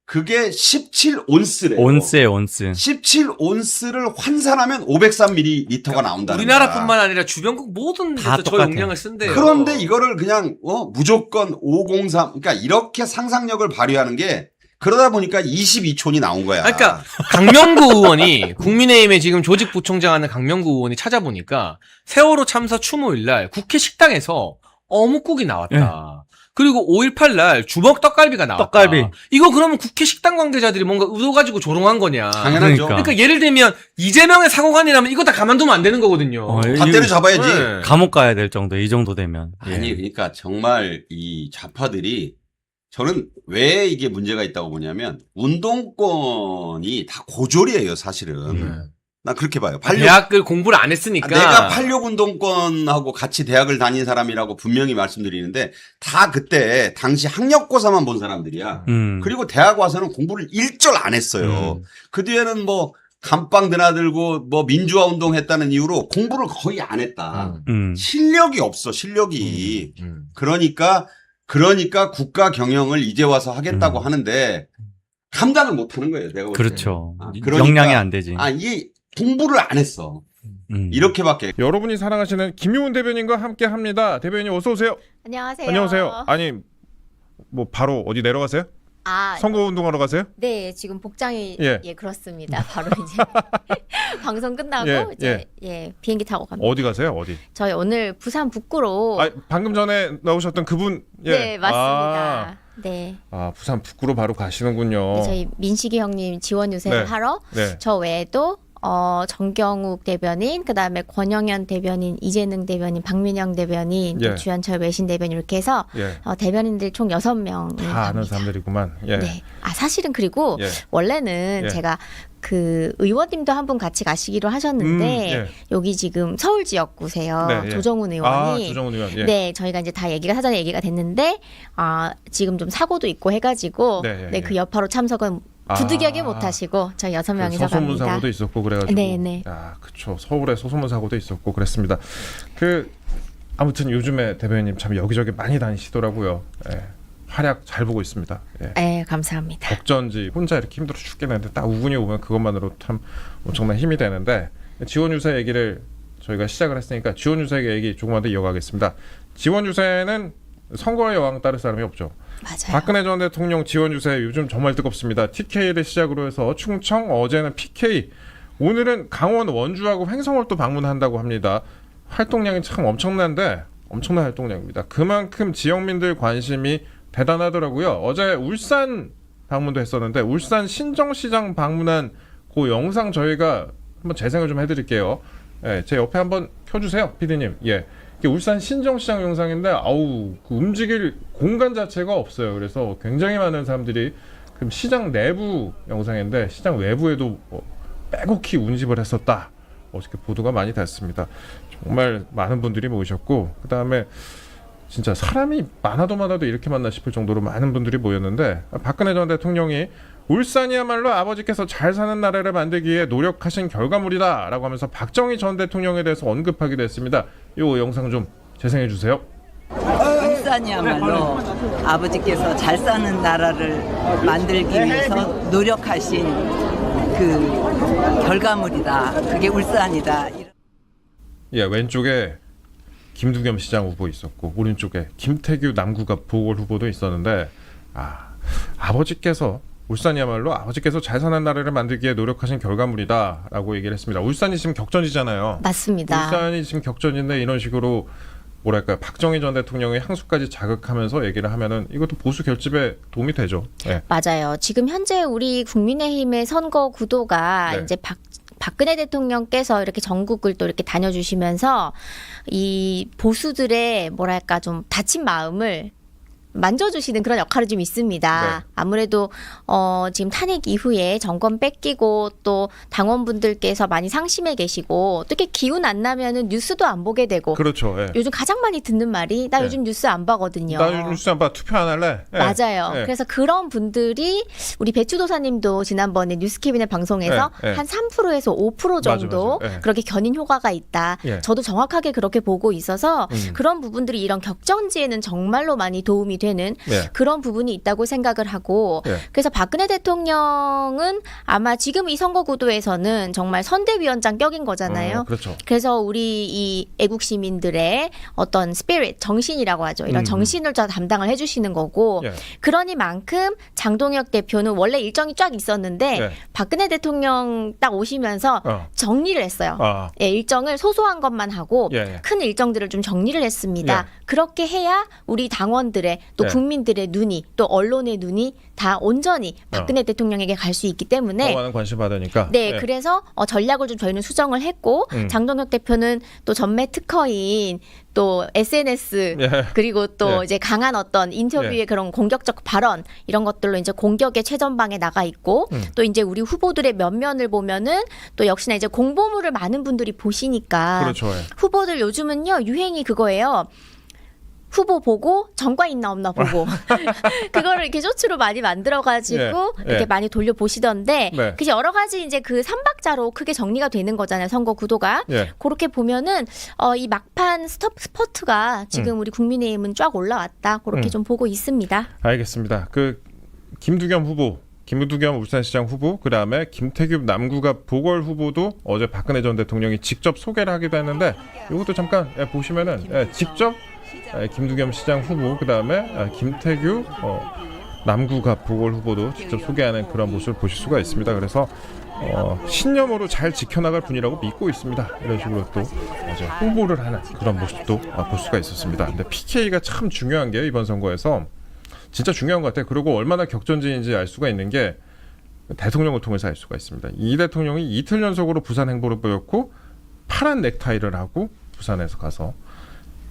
그게 17온스래요. 온스에 온스. 17온스를 환산하면 503ml가 나온다. 우리나라뿐만 아니라 주변국 모든 다 데서 저 똑같아요. 용량을 쓴대요. 그런데 이거를 그냥 무조건 503 그러니까 이렇게 상상력을 발휘하는 게 그러다 보니까 22촌이 나온 거야. 그러니까 강명구 의원이 국민의힘에 지금 조직부총장 하는 강명구 의원이 찾아보니까 세월호 참사 추모일 날 국회 식당에서 어묵국이 나왔다. 그리고 5.18 날 주먹 떡갈비가 나왔다. 떡갈비. 이거 그러면 국회 식당 관계자들이 뭔가 의도 가지고 조롱한 거냐. 당연하죠. 그러니까 예를 들면 이재명의 사고관이라면 이거 다 가만두면 안 되는 거거든요. 다 때려잡아야지. 네. 감옥 가야 될 정도. 이 정도 되면. 예. 아니 그러니까 정말 이 좌파들이 저는 왜 이게 문제가 있다고 보냐면 운동권이 다 고졸이에요 사실은. 난 그렇게 봐요. 대학을 공부를 안 했으니까. 내가 86 운동권하고 같이 대학을 다닌 사람이라고 분명히 말씀드리는데 다 그때 당시 학력고사만 본 사람들이야. 그리고 대학 와서는 공부를 일절 안 했어요. 그 뒤에는 뭐 감방 드나들고 뭐 민주화 운동 했다는 이유로 공부를 거의 안 했다. 실력이 없어 실력이. 그러니까 국가 경영을 이제 와서 하겠다고 하는데 감당을 못 하는 거예요. 내가 볼 때. 그렇죠. 그러니까, 역량이 안 되지. 이게 공부를 안 했어. 이렇게밖에. 여러분이 사랑하시는 김용훈 대변인과 함께 합니다. 대변인 어서 오세요. 안녕하세요. 안녕하세요. 아니 뭐 바로 어디 내려가세요? 선거 운동하러 가세요? 네, 지금 복장이 예. 그렇습니다. 바로 이제 방송 끝나고 비행기 타고 갑니다. 어디 가세요? 어디? 저희 오늘 부산 북구로 방금 전에 나오셨던 그분. 네, 맞습니다. 네. 부산 북구로 바로 가시는군요. 네, 저희 민식이 형님 지원 유세를 하러 네. 저 외에도 정경욱 대변인, 그다음에 권영현 대변인, 이재능 대변인, 박민영 대변인, 또 주현철 외신 대변인 이렇게 해서 대변인들 총 6명이 다 갑니다. 아는 사람들이구만. 예. 네. 사실은 그리고 원래는 제가 그 의원님도 한 분 같이 가시기로 하셨는데 여기 지금 서울 지역구세요. 조정훈 의원이. 조정훈 의원. 예. 네, 저희가 이제 다 얘기가 사전에 얘기가 됐는데 지금 좀 사고도 있고 해가지고 그 여파로 참석은 부득이하게 못 하시고 저희 6명이서 소소문 갑니다. 사고도 있었고 그래가지고. 네네. 그쵸. 서울에 소소문 사고도 있었고 그랬습니다. 아무튼 요즘에 대변인님 참 여기저기 많이 다니시더라고요. 예. 활약 잘 보고 있습니다. 예. 네, 감사합니다. 어쩐지 혼자 이렇게 힘들어 죽겠는데 딱 우군이 오면 그것만으로 참 엄청난 힘이 되는데 지원 유세 얘기를 저희가 시작을 했으니까 지원 유세 얘기 조금만 더 이어가겠습니다. 지원 유세는 선거의 여왕 따를 사람이 없죠. 맞아요. 박근혜 전 대통령 지원 유세 요즘 정말 뜨겁습니다. TK를 시작으로 해서 충청, 어제는 PK, 오늘은 강원 원주하고 횡성을 또 방문한다고 합니다. 활동량이 참 엄청난 활동량입니다. 그만큼 지역민들 관심이 대단하더라고요. 어제 울산 방문도 했었는데 울산 신정시장 방문한 그 영상 저희가 한번 재생을 좀 해드릴게요. 예, 제 옆에 한번 켜주세요, PD님. 예, 이게 울산 신정시장 영상인데 그 움직일 공간 자체가 없어요. 그래서 굉장히 많은 사람들이 그럼 시장 내부 영상인데 시장 외부에도 빼곡히 운집을 했었다. 어저께 보도가 많이 됐습니다. 정말 많은 분들이 모이셨고 그 다음에 진짜 사람이 많아도 이렇게 많나 싶을 정도로 많은 분들이 모였는데 박근혜 전 대통령이 울산이야말로 아버지께서 잘 사는 나라를 만들기 위해 노력하신 결과물이다 라고 하면서 박정희 전 대통령에 대해서 언급하기도 했습니다. 이 영상 좀 재생해 주세요. 울산이야말로 아버지께서 잘 사는 나라를 만들기 위해서 노력하신 그 결과물이다. 그게 울산이다. 예, 왼쪽에 김두겸 시장 후보 있었고 오른쪽에 김태규 남구갑 보궐 후보도 있었는데 아버지께서 울산이야말로 아버지께서 잘 사는 나라를 만들기 위해 노력하신 결과물이다라고 얘기를 했습니다. 울산이 지금 격전지잖아요. 맞습니다. 울산이 지금 격전인데 이런 식으로 뭐랄까요, 박정희 전 대통령의 향수까지 자극하면서 얘기를 하면은 이것도 보수 결집에 도움이 되죠. 네. 맞아요. 지금 현재 우리 국민의힘의 선거 구도가 네. 이제 박근혜 대통령께서 이렇게 전국을 또 이렇게 다녀주시면서 이 보수들의 뭐랄까 좀 다친 마음을 만져주시는 그런 역할이 좀 있습니다. 네. 아무래도 지금 탄핵 이후에 정권 뺏기고 또 당원분들께서 많이 상심해 계시고 또 이렇게 기운 안 나면은 뉴스도 안 보게 되고. 그렇죠. 예. 요즘 가장 많이 듣는 말이 나 네. 요즘 뉴스 안 봐거든요. 나 요즘 뉴스 안 봐. 투표 안 할래? 예. 맞아요. 예. 그래서 그런 분들이 우리 배추도사님도 지난번에 뉴스캐비넷 방송에서 예, 예. 한 3%에서 5% 정도 맞아. 예. 그렇게 견인 효과가 있다. 예. 저도 정확하게 그렇게 보고 있어서 그런 부분들이 이런 격전지에는 정말로 많이 도움이 되는 예. 그런 부분이 있다고 생각을 하고 예. 그래서 박근혜 대통령은 아마 지금 이 선거 구도에서는 정말 선대위원장 격인 거잖아요. 그렇죠. 그래서 우리 이 애국 시민들의 어떤 스피릿, 정신이라고 하죠. 이런 정신을 다 담당을 해주시는 거고 예. 그러니만큼 장동혁 대표는 원래 일정이 쫙 있었는데 예. 박근혜 대통령 딱 오시면서 정리를 했어요. 예, 일정을 소소한 것만 하고 예. 큰 일정들을 좀 정리를 했습니다. 예. 그렇게 해야 우리 당원들의 또 예. 국민들의 눈이 또 언론의 눈이 다 온전히 박근혜 대통령에게 갈 수 있기 때문에 더 많은 관심 받으니까. 네, 예. 그래서 전략을 좀 저희는 수정을 했고 장동혁 대표는 또 전매 특허인 또 SNS 예. 그리고 또 예. 이제 강한 어떤 인터뷰의 예. 그런 공격적 발언 이런 것들로 이제 공격의 최전방에 나가 있고 또 이제 우리 후보들의 면면을 보면은 또 역시나 이제 공보물을 많은 분들이 보시니까 그렇죠. 예. 후보들 요즘은요 유행이 그거예요. 후보 보고 정과 있나 없나 보고 그거를 이렇게 쇼츠로 많이 만들어가지고 예, 이렇게 예. 많이 돌려보시던데 네. 그래서 여러 가지 이제 그 3박자로 크게 정리가 되는 거잖아요 선거 구도가 예. 그렇게 보면은 이 막판 스포트가 지금 우리 국민의힘은 쫙 올라왔다 그렇게 좀 보고 있습니다. 알겠습니다. 그 김두겸 울산시장 후보, 그 다음에 김태규 남구갑 보궐 후보도 어제 박근혜 전 대통령이 직접 소개를 하기도 했는데 이것도 잠깐 보시면은 직접 김두겸 시장 후보, 그 다음에 김태규 남구갑 보궐 후보도 직접 소개하는 그런 모습을 보실 수가 있습니다. 그래서 신념으로 잘 지켜나갈 분이라고 믿고 있습니다. 이런 식으로 또 이제 홍보를 하는 그런 모습도 볼 수가 있었습니다. 근데 PK가 참 중요한 게 이번 선거에서 진짜 중요한 것 같아요. 그리고 얼마나 격전지인지 알 수가 있는 게 대통령을 통해서 알 수가 있습니다. 이 대통령이 이틀 연속으로 부산 행보를 보였고 파란 넥타이를 하고 부산에서 가서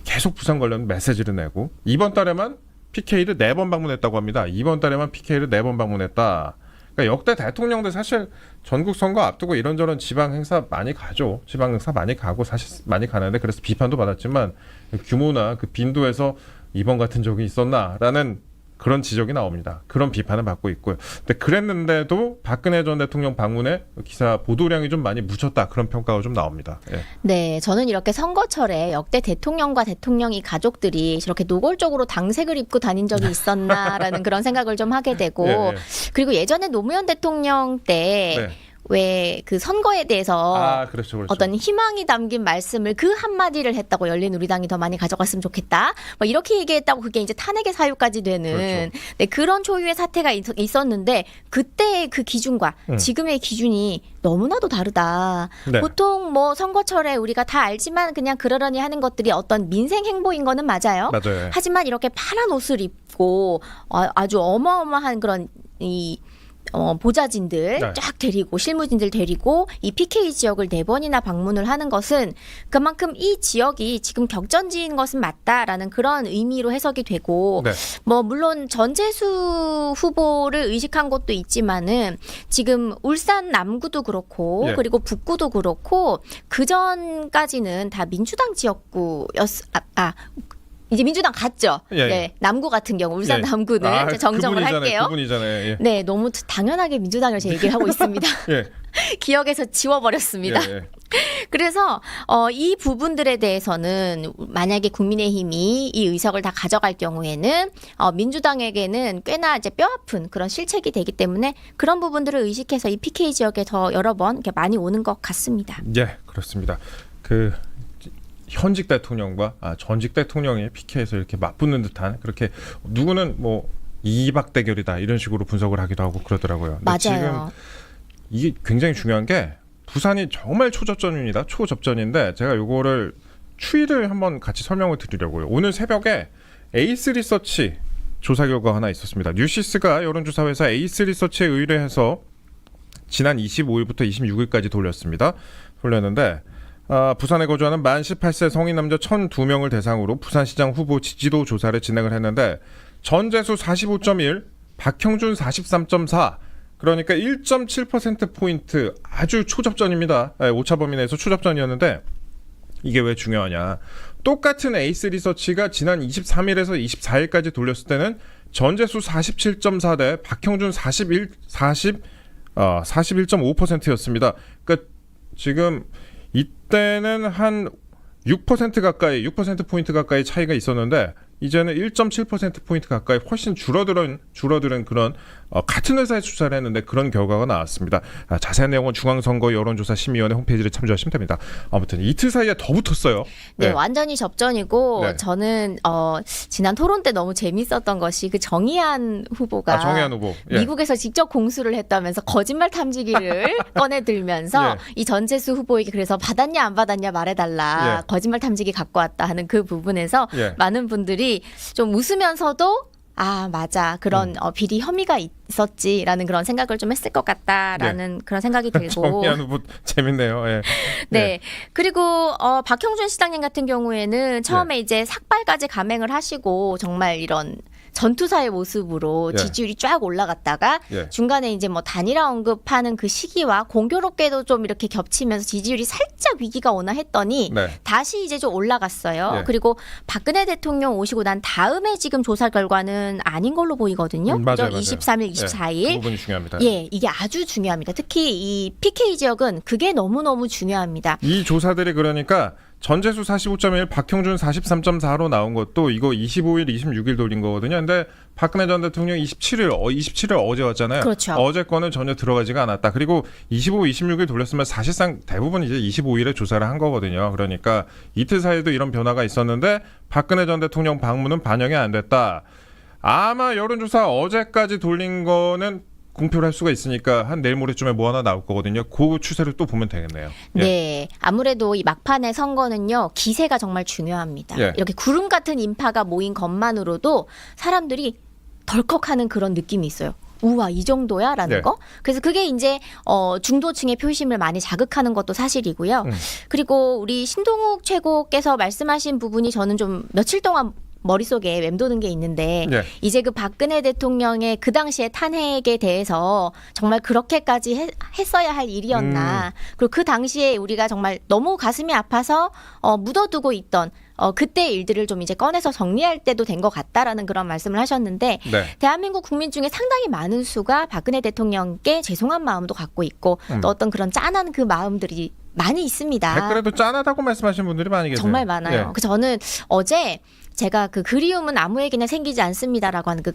계속 부산 관련 메시지를 내고 이번 달에만 PK를 4번 방문했다고 합니다. 이번 달에만 PK를 4번 방문했다. 그러니까 역대 대통령들 사실 전국 선거 앞두고 이런저런 지방 행사 많이 가죠. 지방 행사 많이 가고 사실 많이 가는데 그래서 비판도 받았지만 규모나 그 빈도에서 이번 같은 적이 있었나라는 그런 지적이 나옵니다. 그런 비판을 받고 있고요. 근데 그랬는데도 박근혜 전 대통령 방문에 기사 보도량이 좀 많이 묻혔다. 그런 평가가 좀 나옵니다. 예. 네, 저는 이렇게 선거철에 역대 대통령과 대통령이 가족들이 이렇게 노골적으로 당색을 입고 다닌 적이 있었나라는 그런 생각을 좀 하게 되고 예, 예. 그리고 예전에 노무현 대통령 때 네. 왜 그 선거에 대해서 그렇죠, 그렇죠. 어떤 희망이 담긴 말씀을 그 한마디를 했다고 열린우리당이 더 많이 가져갔으면 좋겠다. 뭐 이렇게 얘기했다고 그게 이제 탄핵의 사유까지 되는 그렇죠. 네, 그런 초유의 사태가 있었는데 그때의 그 기준과 지금의 기준이 너무나도 다르다. 네. 보통 뭐 선거철에 우리가 다 알지만 그냥 그러려니 하는 것들이 어떤 민생 행보인 거는 맞아요. 맞아요. 하지만 이렇게 파란 옷을 입고 아주 어마어마한 그런 보좌진들 네. 쫙 데리고 실무진들 데리고 이 PK 지역을 4번이나 방문을 하는 것은 그만큼 이 지역이 지금 격전지인 것은 맞다라는 그런 의미로 해석이 되고 네. 뭐 물론 전재수 후보를 의식한 것도 있지만은 지금 울산 남구도 그렇고 예. 그리고 북구도 그렇고 그 전까지는 다 민주당 이제 민주당 갔죠. 예, 예. 네, 남구 같은 경우 울산 예. 남구는 이제 정정을 할게요. 그분이잖아요. 예. 네, 너무 당연하게 민주당을 제 얘기를 하고 있습니다. 예. 기억에서 지워버렸습니다. 예, 예. 그래서 이 부분들에 대해서는 만약에 국민의힘이 이 의석을 다 가져갈 경우에는 민주당에게는 꽤나 이제 뼈아픈 그런 실책이 되기 때문에 그런 부분들을 의식해서 이 PK 지역에 더 여러 번 이렇게 많이 오는 것 같습니다. 예, 그렇습니다. 그 현직 대통령과 전직 대통령의 PK에서 이렇게 맞붙는 듯한 그렇게 누구는 뭐 이박 대결이다 이런 식으로 분석을 하기도 하고 그러더라고요. 근데 맞아요. 지금 이게 굉장히 중요한 게 부산이 정말 초접전입니다. 초접전인데 제가 요거를 추이를 한번 같이 설명을 드리려고요. 오늘 새벽에 에이스 리서치 조사 결과가 하나 있었습니다. 뉴시스가 여론조사 회사 에이스 리서치에 의뢰해서 지난 25일부터 26일까지 돌렸는데 부산에 거주하는 만 18세 성인 남자 1,002명을 대상으로 부산시장 후보 지지도 조사를 진행을 했는데 전재수 45.1, 박형준 43.4 그러니까 1.7%포인트 아주 초접전입니다. 오차 범위 내에서 초접전이었는데 이게 왜 중요하냐. 똑같은 에이스 리서치가 지난 23일에서 24일까지 돌렸을 때는 전재수 47.4 대 박형준 41.5%였습니다. 그러니까 지금 이때는 한 6% 가까이, 6%포인트 가까이 차이가 있었는데 이제는 1.7%포인트 가까이 훨씬 줄어드는 그런 같은 회사에 조사를 했는데 그런 결과가 나왔습니다. 자세한 내용은 중앙선거 여론조사 심의위원회 홈페이지를 참조하시면 됩니다. 아무튼 이틀 사이에 더 붙었어요. 네, 완전히 접전이고 네. 저는 지난 토론 때 너무 재밌었던 것이 그 정의한 후보가 정의한 후보. 예. 미국에서 직접 공수를 했다면서 거짓말 탐지기를 꺼내들면서 예. 이 전재수 후보에게 그래서 받았냐 안 받았냐 말해달라 예. 거짓말 탐지기 갖고 왔다 하는 그 부분에서 예. 많은 분들이 좀 웃으면서도 맞아 그런 비리 혐의가 있었지라는 그런 생각을 좀 했을 것 같다라는 그런 생각이 들고 정의한 후보 재밌네요. 예. 네. 예. 그리고 박형준 시장님 같은 경우에는 처음에 이제 삭발까지 감행을 하시고 정말 이런 전투사의 모습으로 예. 지지율이 쫙 올라갔다가 예. 중간에 이제 뭐 단일화 언급하는 그 시기와 공교롭게도 좀 이렇게 겹치면서 지지율이 살짝 위기가 오나 했더니 네. 다시 이제 좀 올라갔어요. 예. 그리고 박근혜 대통령 오시고 난 다음에 지금 조사 결과는 아닌 걸로 보이거든요. 맞아요. 23일, 예. 24일. 그 부분이 중요합니다. 예, 이게 아주 중요합니다. 특히 이 PK 지역은 그게 너무너무 중요합니다. 이 조사들이 그러니까 전재수 45.1, 박형준 43.4로 나온 것도 이거 25일, 26일 돌린 거거든요. 근데 박근혜 전 대통령 27일 어제 왔잖아요. 그렇죠. 어제 거는 전혀 들어가지가 않았다. 그리고 25, 26일 돌렸으면 사실상 대부분 이제 25일에 조사를 한 거거든요. 그러니까 이틀 사이에도 이런 변화가 있었는데 박근혜 전 대통령 방문은 반영이 안 됐다. 아마 여론조사 어제까지 돌린 거는 공표를 할 수가 있으니까 한 내일 모레쯤에 뭐 하나 나올 거거든요. 그 추세를 또 보면 되겠네요. 예. 네, 아무래도 이 막판의 선거는요 기세가 정말 중요합니다. 예. 이렇게 구름 같은 인파가 모인 것만으로도 사람들이 덜컥하는 그런 느낌이 있어요. 우와 이 정도야라는 네. 거. 그래서 그게 이제 중도층의 표심을 많이 자극하는 것도 사실이고요. 그리고 우리 신동욱 최고께서 말씀하신 부분이 저는 좀 며칠 동안 머릿속에 맴도는 게 있는데 네. 이제 그 박근혜 대통령의 그 당시의 탄핵에 대해서 정말 그렇게까지 했어야 할 일이었나. 그리고 그 당시에 우리가 정말 너무 가슴이 아파서 묻어두고 있던 그때 일들을 좀 이제 꺼내서 정리할 때도 된 것 같다라는 그런 말씀을 하셨는데 네. 대한민국 국민 중에 상당히 많은 수가 박근혜 대통령께 죄송한 마음도 갖고 있고 또 어떤 그런 짠한 그 마음들이 많이 있습니다. 댓글에도 짠하다고 말씀하시는 분들이 많이 계세요. 정말 많아요. 예. 그 저는 어제 제가 그 그리움은 아무에게나 생기지 않습니다라고 하는 그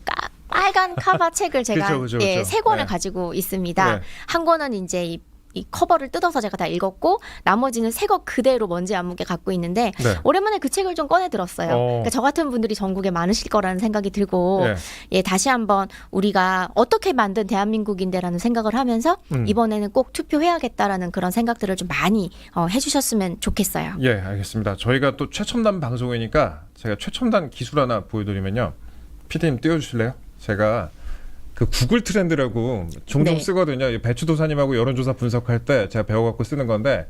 빨간 카바 책을 제가 그쵸. 세 권을 네. 가지고 있습니다. 네. 한 권은 이제 이 이 커버를 뜯어서 제가 다 읽었고 나머지는 새 거 그대로 먼지 안 묻게 갖고 있는데 네. 오랜만에 그 책을 좀 꺼내 들었어요. 그러니까 저 같은 분들이 전국에 많으실 거라는 생각이 들고 예. 예, 다시 한번 우리가 어떻게 만든 대한민국인데라는 생각을 하면서 이번에는 꼭 투표해야겠다라는 그런 생각들을 좀 많이 해주셨으면 좋겠어요. 예, 알겠습니다. 저희가 또 최첨단 방송이니까 제가 최첨단 기술 하나 보여드리면요. PD님 띄워주실래요? 제가 그 구글 트렌드라고 종종 네. 쓰거든요. 이 배추도사님하고 여론조사 분석할 때 제가 배워갖고 쓰는 건데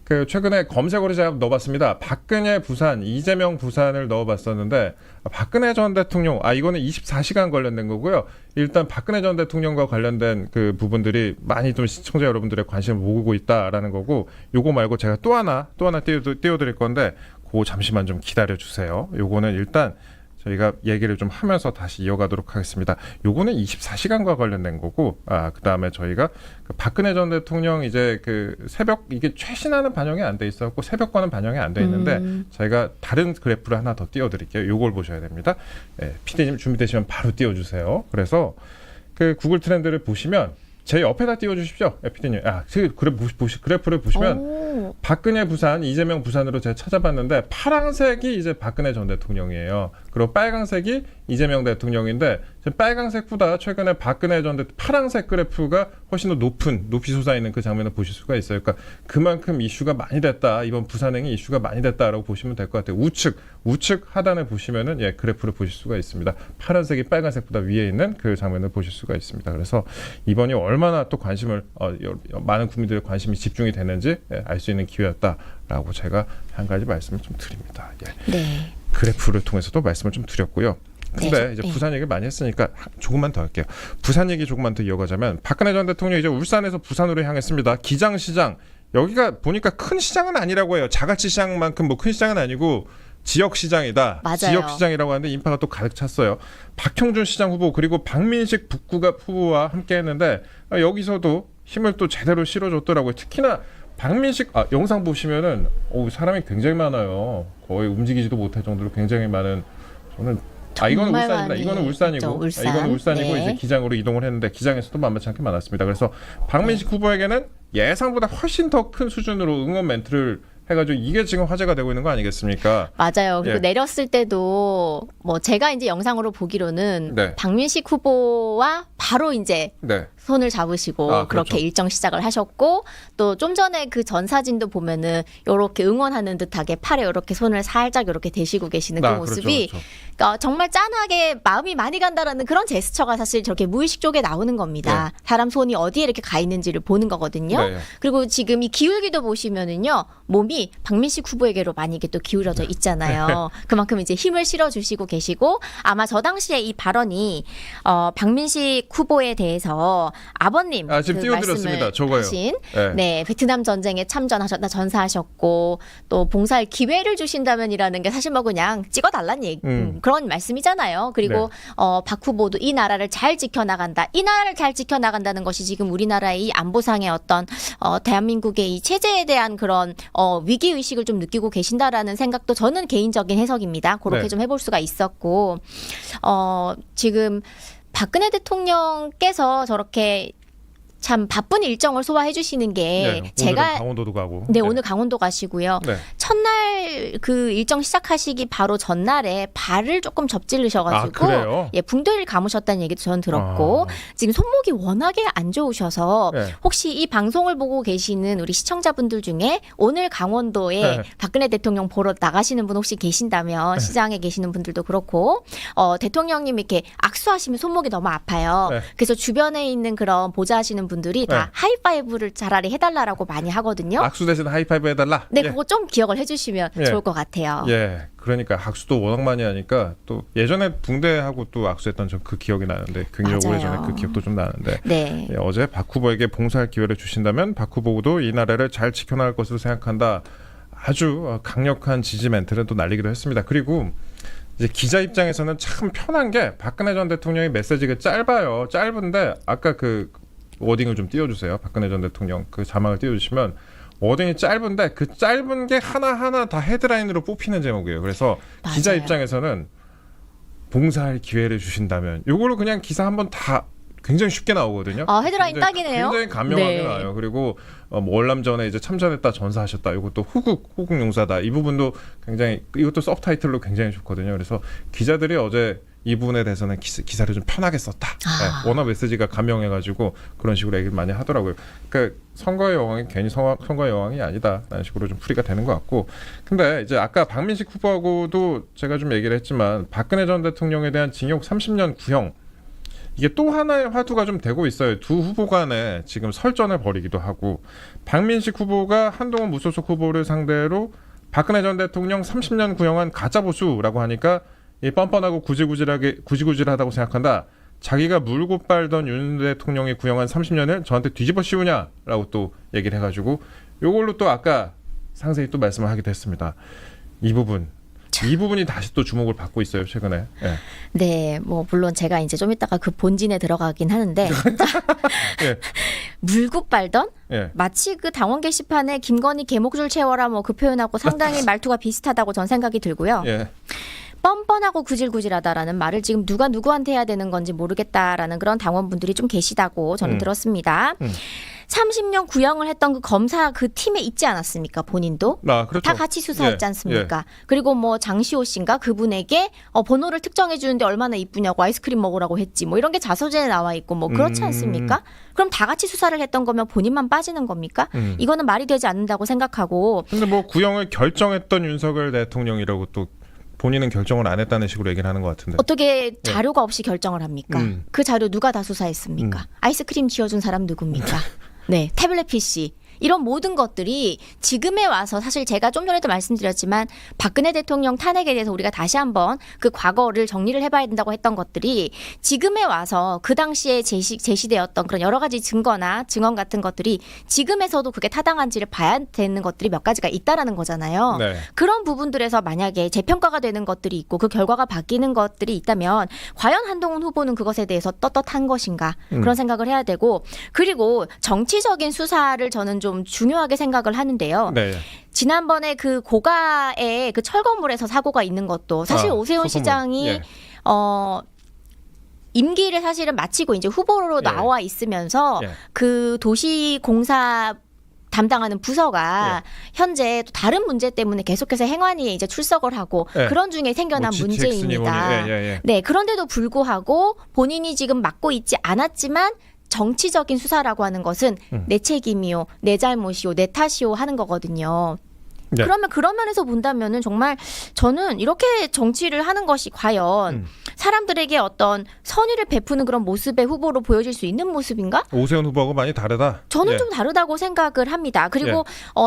그 최근에 검색어를 제가 넣어봤습니다. 박근혜 부산, 이재명 부산을 넣어봤었는데 박근혜 전 대통령, 이거는 24시간 관련된 거고요. 일단 박근혜 전 대통령과 관련된 그 부분들이 많이 좀 시청자 여러분들의 관심을 모으고 있다라는 거고 요거 말고 제가 또 하나 띄워드릴 건데 그거 잠시만 좀 기다려주세요. 요거는 일단 저희가 얘기를 좀 하면서 다시 이어가도록 하겠습니다. 요거는 24시간과 관련된 거고, 그 다음에 저희가 그 박근혜 전 대통령 이제 그 새벽, 이게 최신화는 반영이 안 돼 있었고, 새벽과는 반영이 안 돼 있는데, 저희가 다른 그래프를 하나 더 띄워드릴게요. 요걸 보셔야 됩니다. PD님 준비되시면 바로 띄워주세요. 그래서 그 구글 트렌드를 보시면, 제 옆에다 띄워주십시오. PD님. 그래프를 보시면, 오. 박근혜 부산, 이재명 부산으로 제가 찾아봤는데 파란색이 이제 박근혜 전 대통령이에요. 그리고 빨간색이 이재명 대통령인데 빨간색보다 최근에 박근혜 전 대통령 파란색 그래프가 훨씬 더 높이 솟아있는 그 장면을 보실 수가 있어요. 그러니까 그만큼 이슈가 많이 됐다. 이번 부산행이 이슈가 많이 됐다라고 보시면 될 것 같아요. 우측 하단에 보시면은 그래프를 보실 수가 있습니다. 파란색이 빨간색보다 위에 있는 그 장면을 보실 수가 있습니다. 그래서 이번이 얼마나 또 관심을 많은 국민들의 관심이 집중이 되는지 알 수 있는 기회였다라고 제가 한 가지 말씀을 좀 드립니다. 네. 그래프를 통해서도 말씀을 좀 드렸고요. 근데 네, 이제 네. 부산 얘기를 많이 했으니까 조금만 더 할게요. 부산 얘기 조금만 더 이어가자면 박근혜 전 대통령이 이제 울산에서 부산으로 향했습니다. 기장시장 여기가 보니까 큰 시장은 아니라고 해요. 자갈치 시장만큼 뭐 큰 시장은 아니고 지역 시장이다. 맞아요. 지역 시장이라고 하는데 인파가 또 가득 찼어요. 박형준 시장 후보 그리고 박민식 북구갑 후보와 함께했는데 여기서도 힘을 또 제대로 실어줬더라고요. 특히나 박민식 영상 보시면은 사람이 굉장히 많아요. 거의 움직이지도 못할 정도로 굉장히 많은 저는 이거는 정말 울산입니다. 많이 이거는 울산이고 있죠, 울산. 이거는 울산이고 네. 이제 기장으로 이동을 했는데 기장에서도 만만치 않게 많았습니다. 그래서 박민식 후보에게는 예상보다 훨씬 더 큰 수준으로 응원 멘트를 해가지고 이게 지금 화제가 되고 있는 거 아니겠습니까? 맞아요. 그리고 예. 내렸을 때도 뭐 제가 이제 영상으로 보기로는 네. 박민식 후보와 바로 이제 네. 손을 잡으시고 그렇죠. 그렇게 일정 시작을 하셨고 또 좀 전에 그 전 사진도 보면은 요렇게 응원하는 듯하게 팔에 요렇게 손을 살짝 요렇게 대시고 계시는 그 모습이 그렇죠. 그러니까 정말 짠하게 마음이 많이 간다라는 그런 제스처가 사실 저렇게 무의식 쪽에 나오는 겁니다. 사람 손이 어디에 이렇게 가 있는지를 보는 거거든요. 네. 그리고 지금 이 기울기도 보시면은요, 몸이 박민식 후보에게로 많이 이게 또 기울어져 있잖아요. 그만큼 이제 힘을 실어주시고 계시고 아마 저 당시에 이 발언이 박민식 후보에 대해서 아버님 지금 그 띄워드렸습니다. 말씀을 저거요. 하신 네. 네 베트남 전쟁에 전사하셨고 또 봉사할 기회를 주신다면이라는 게 사실 뭐 그냥 찍어달란 얘기 그런 말씀이잖아요. 그리고 박 후보도 이 나라를 잘 지켜나간다. 이 나라를 잘 지켜나간다는 것이 지금 우리나라의 이 안보상의 어떤 대한민국의 이 체제에 대한 그런 위기 의식을 좀 느끼고 계신다라는 생각도 저는 개인적인 해석입니다. 그렇게 네. 좀 해볼 수가 있었고 지금 박근혜 대통령께서 저렇게 참 바쁜 일정을 소화해 주시는 게 오늘은 제가 강원도도 가고. 네, 오늘 강원도 가시고요. 네. 첫날 그 일정 시작하시기 바로 전날에 발을 조금 접질르셔가지고 그래요? 붕대를 감으셨다는 얘기도 저는 들었고 지금 손목이 워낙에 안 좋으셔서 네. 혹시 이 방송을 보고 계시는 우리 시청자분들 중에 오늘 강원도에 네. 박근혜 대통령 보러 나가시는 분 혹시 계신다면 시장에 계시는 분들도 그렇고 대통령님 이렇게 악수하시면 손목이 너무 아파요. 네. 그래서 주변에 있는 그런 보좌하시는 분들이 다 네. 하이파이브를 차라리 해달라라고 많이 하거든요. 악수 대신 하이파이브 해달라. 네, 예. 그거 좀 기억을 해주시면 예. 좋을 것 같아요. 예, 그러니까 악수도 워낙 많이 하니까 또 예전에 붕대하고 또 악수했던 저 그 기억이 나는데 굉장히 맞아요. 오래전에 그 기억도 좀 나는데 네. 어제 박 후보에게 봉사할 기회를 주신다면 박 후보도 이 나라를 잘 지켜나갈 것으로 생각한다. 아주 강력한 지지 멘트를 또 날리기도 했습니다. 그리고 이제 기자 입장에서는 참 편한 게 박근혜 전 대통령의 메시지가 짧아요. 짧은데 아까 그 워딩을 좀 띄워주세요. 박근혜 전 대통령 그 자막을 띄워주시면 워딩이 짧은데 그 짧은 게 하나하나 다 헤드라인으로 뽑히는 제목이에요. 그래서 맞아요. 기자 입장에서는 봉사할 기회를 주신다면 요거를 그냥 기사 한번 다 굉장히 쉽게 나오거든요. 헤드라인 딱이네요. 굉장히 감명하게 네. 나와요. 그리고 뭐 월남전에 이제 참전했다 전사하셨다. 이것도 호국 용사다. 이 부분도 굉장히 이것도 서브타이틀로 굉장히 좋거든요. 그래서 기자들이 어제 이 부분에 대해서는 기사를 좀 편하게 썼다. 네, 워낙 메시지가 감명해가지고 그런 식으로 얘기를 많이 하더라고요. 그러니까 선거의 여왕이 괜히 선거의 여왕이 아니다. 라는 식으로 좀 풀이가 되는 것 같고. 근데 이제 아까 박민식 후보하고도 제가 좀 얘기를 했지만 박근혜 전 대통령에 대한 징역 30년 구형 이게 또 하나의 화두가 좀 되고 있어요. 두 후보 간에 지금 설전을 벌이기도 하고 박민식 후보가 한동훈 무소속 후보를 상대로 박근혜 전 대통령 30년 구형한 가짜 보수라고 하니까 이 뻔뻔하고 구지구질하다고 생각한다. 자기가 물고 빨던 윤 대통령이 구형한 30년을 저한테 뒤집어 씌우냐라고 또 얘기를 해가지고 요걸로 또 아까 상세히 또 말씀을 하기도 했습니다. 이 부분이 다시 또 주목을 받고 있어요 최근에. 예. 네, 뭐 물론 제가 이제 좀 이따가 그 본진에 들어가긴 하는데 예. 물고 빨던 예. 마치 그 당원 게시판에 김건희 개목줄 채워라 뭐 그 표현하고 상당히 말투가 비슷하다고 전 생각이 들고요. 예. 뻔뻔하고 구질구질하다라는 말을 지금 누가 누구한테 해야 되는 건지 모르겠다라는 그런 당원분들이 좀 계시다고 저는 들었습니다. 30년 구형을 했던 그 검사 그 팀에 있지 않았습니까? 본인도 그렇죠. 다 같이 수사했지 예, 않습니까? 그리고 뭐 장시호 씨인가 그분에게 번호를 특정해 주는데 얼마나 이쁘냐고 아이스크림 먹으라고 했지 뭐 이런 게 자서전에 나와 있고 뭐 그렇지 않습니까? 그럼 다 같이 수사를 했던 거면 본인만 빠지는 겁니까? 이거는 말이 되지 않는다고 생각하고. 근데 뭐 구형을 결정했던 윤석열 대통령이라고 또 본인은 결정을 안 했다는 식으로 얘기를 하는 것 같은데. 어떻게 자료가 없이 결정을 합니까? 그 자료 누가 다 수사했습니까? 아이스크림 쥐어준 사람 누굽니까? 네, 태블릿 PC. 이런 모든 것들이 지금에 와서 사실 제가 좀 전에도 말씀드렸지만 박근혜 대통령 탄핵에 대해서 우리가 다시 한번 그 과거를 정리를 해봐야 된다고 했던 것들이 지금에 와서 그 당시에 제시되었던 그런 여러 가지 증거나 증언 같은 것들이 지금에서도 그게 타당한지를 봐야 되는 것들이 몇 가지가 있다라는 거잖아요. 네. 그런 부분들에서 만약에 재평가가 되는 것들이 있고 그 결과가 바뀌는 것들이 있다면 과연 한동훈 후보는 그것에 대해서 떳떳한 것인가 그런 생각을 해야 되고 그리고 정치적인 수사를 저는 좀 중요하게 생각을 하는데요. 네. 지난번에 그 고가의 그 철거물에서 사고가 있는 것도 사실 오세훈 소소문. 시장이 예. 임기를 사실은 마치고 이제 후보로 예. 나와 있으면서 예. 그 도시공사 담당하는 부서가 현재 또 다른 문제 때문에 계속해서 행안위에 이제 출석을 하고 예. 그런 중에 생겨난 뭐 GTX 니 문제입니다. 뭐니. 예. 네, 그런데도 불구하고 본인이 지금 맡고 있지 않았지만 정치적인 수사라고 하는 것은 내 책임이요, 내 잘못이요, 내 탓이요 하는 거거든요. 네. 그러면 그런 면에서 본다면은 정말 저는 이렇게 정치를 하는 것이 과연 사람들에게 어떤 선의를 베푸는 그런 모습의 후보로 보여질 수 있는 모습인가? 오세훈 후보하고 많이 다르다. 저는 예. 좀 다르다고 생각을 합니다. 그리고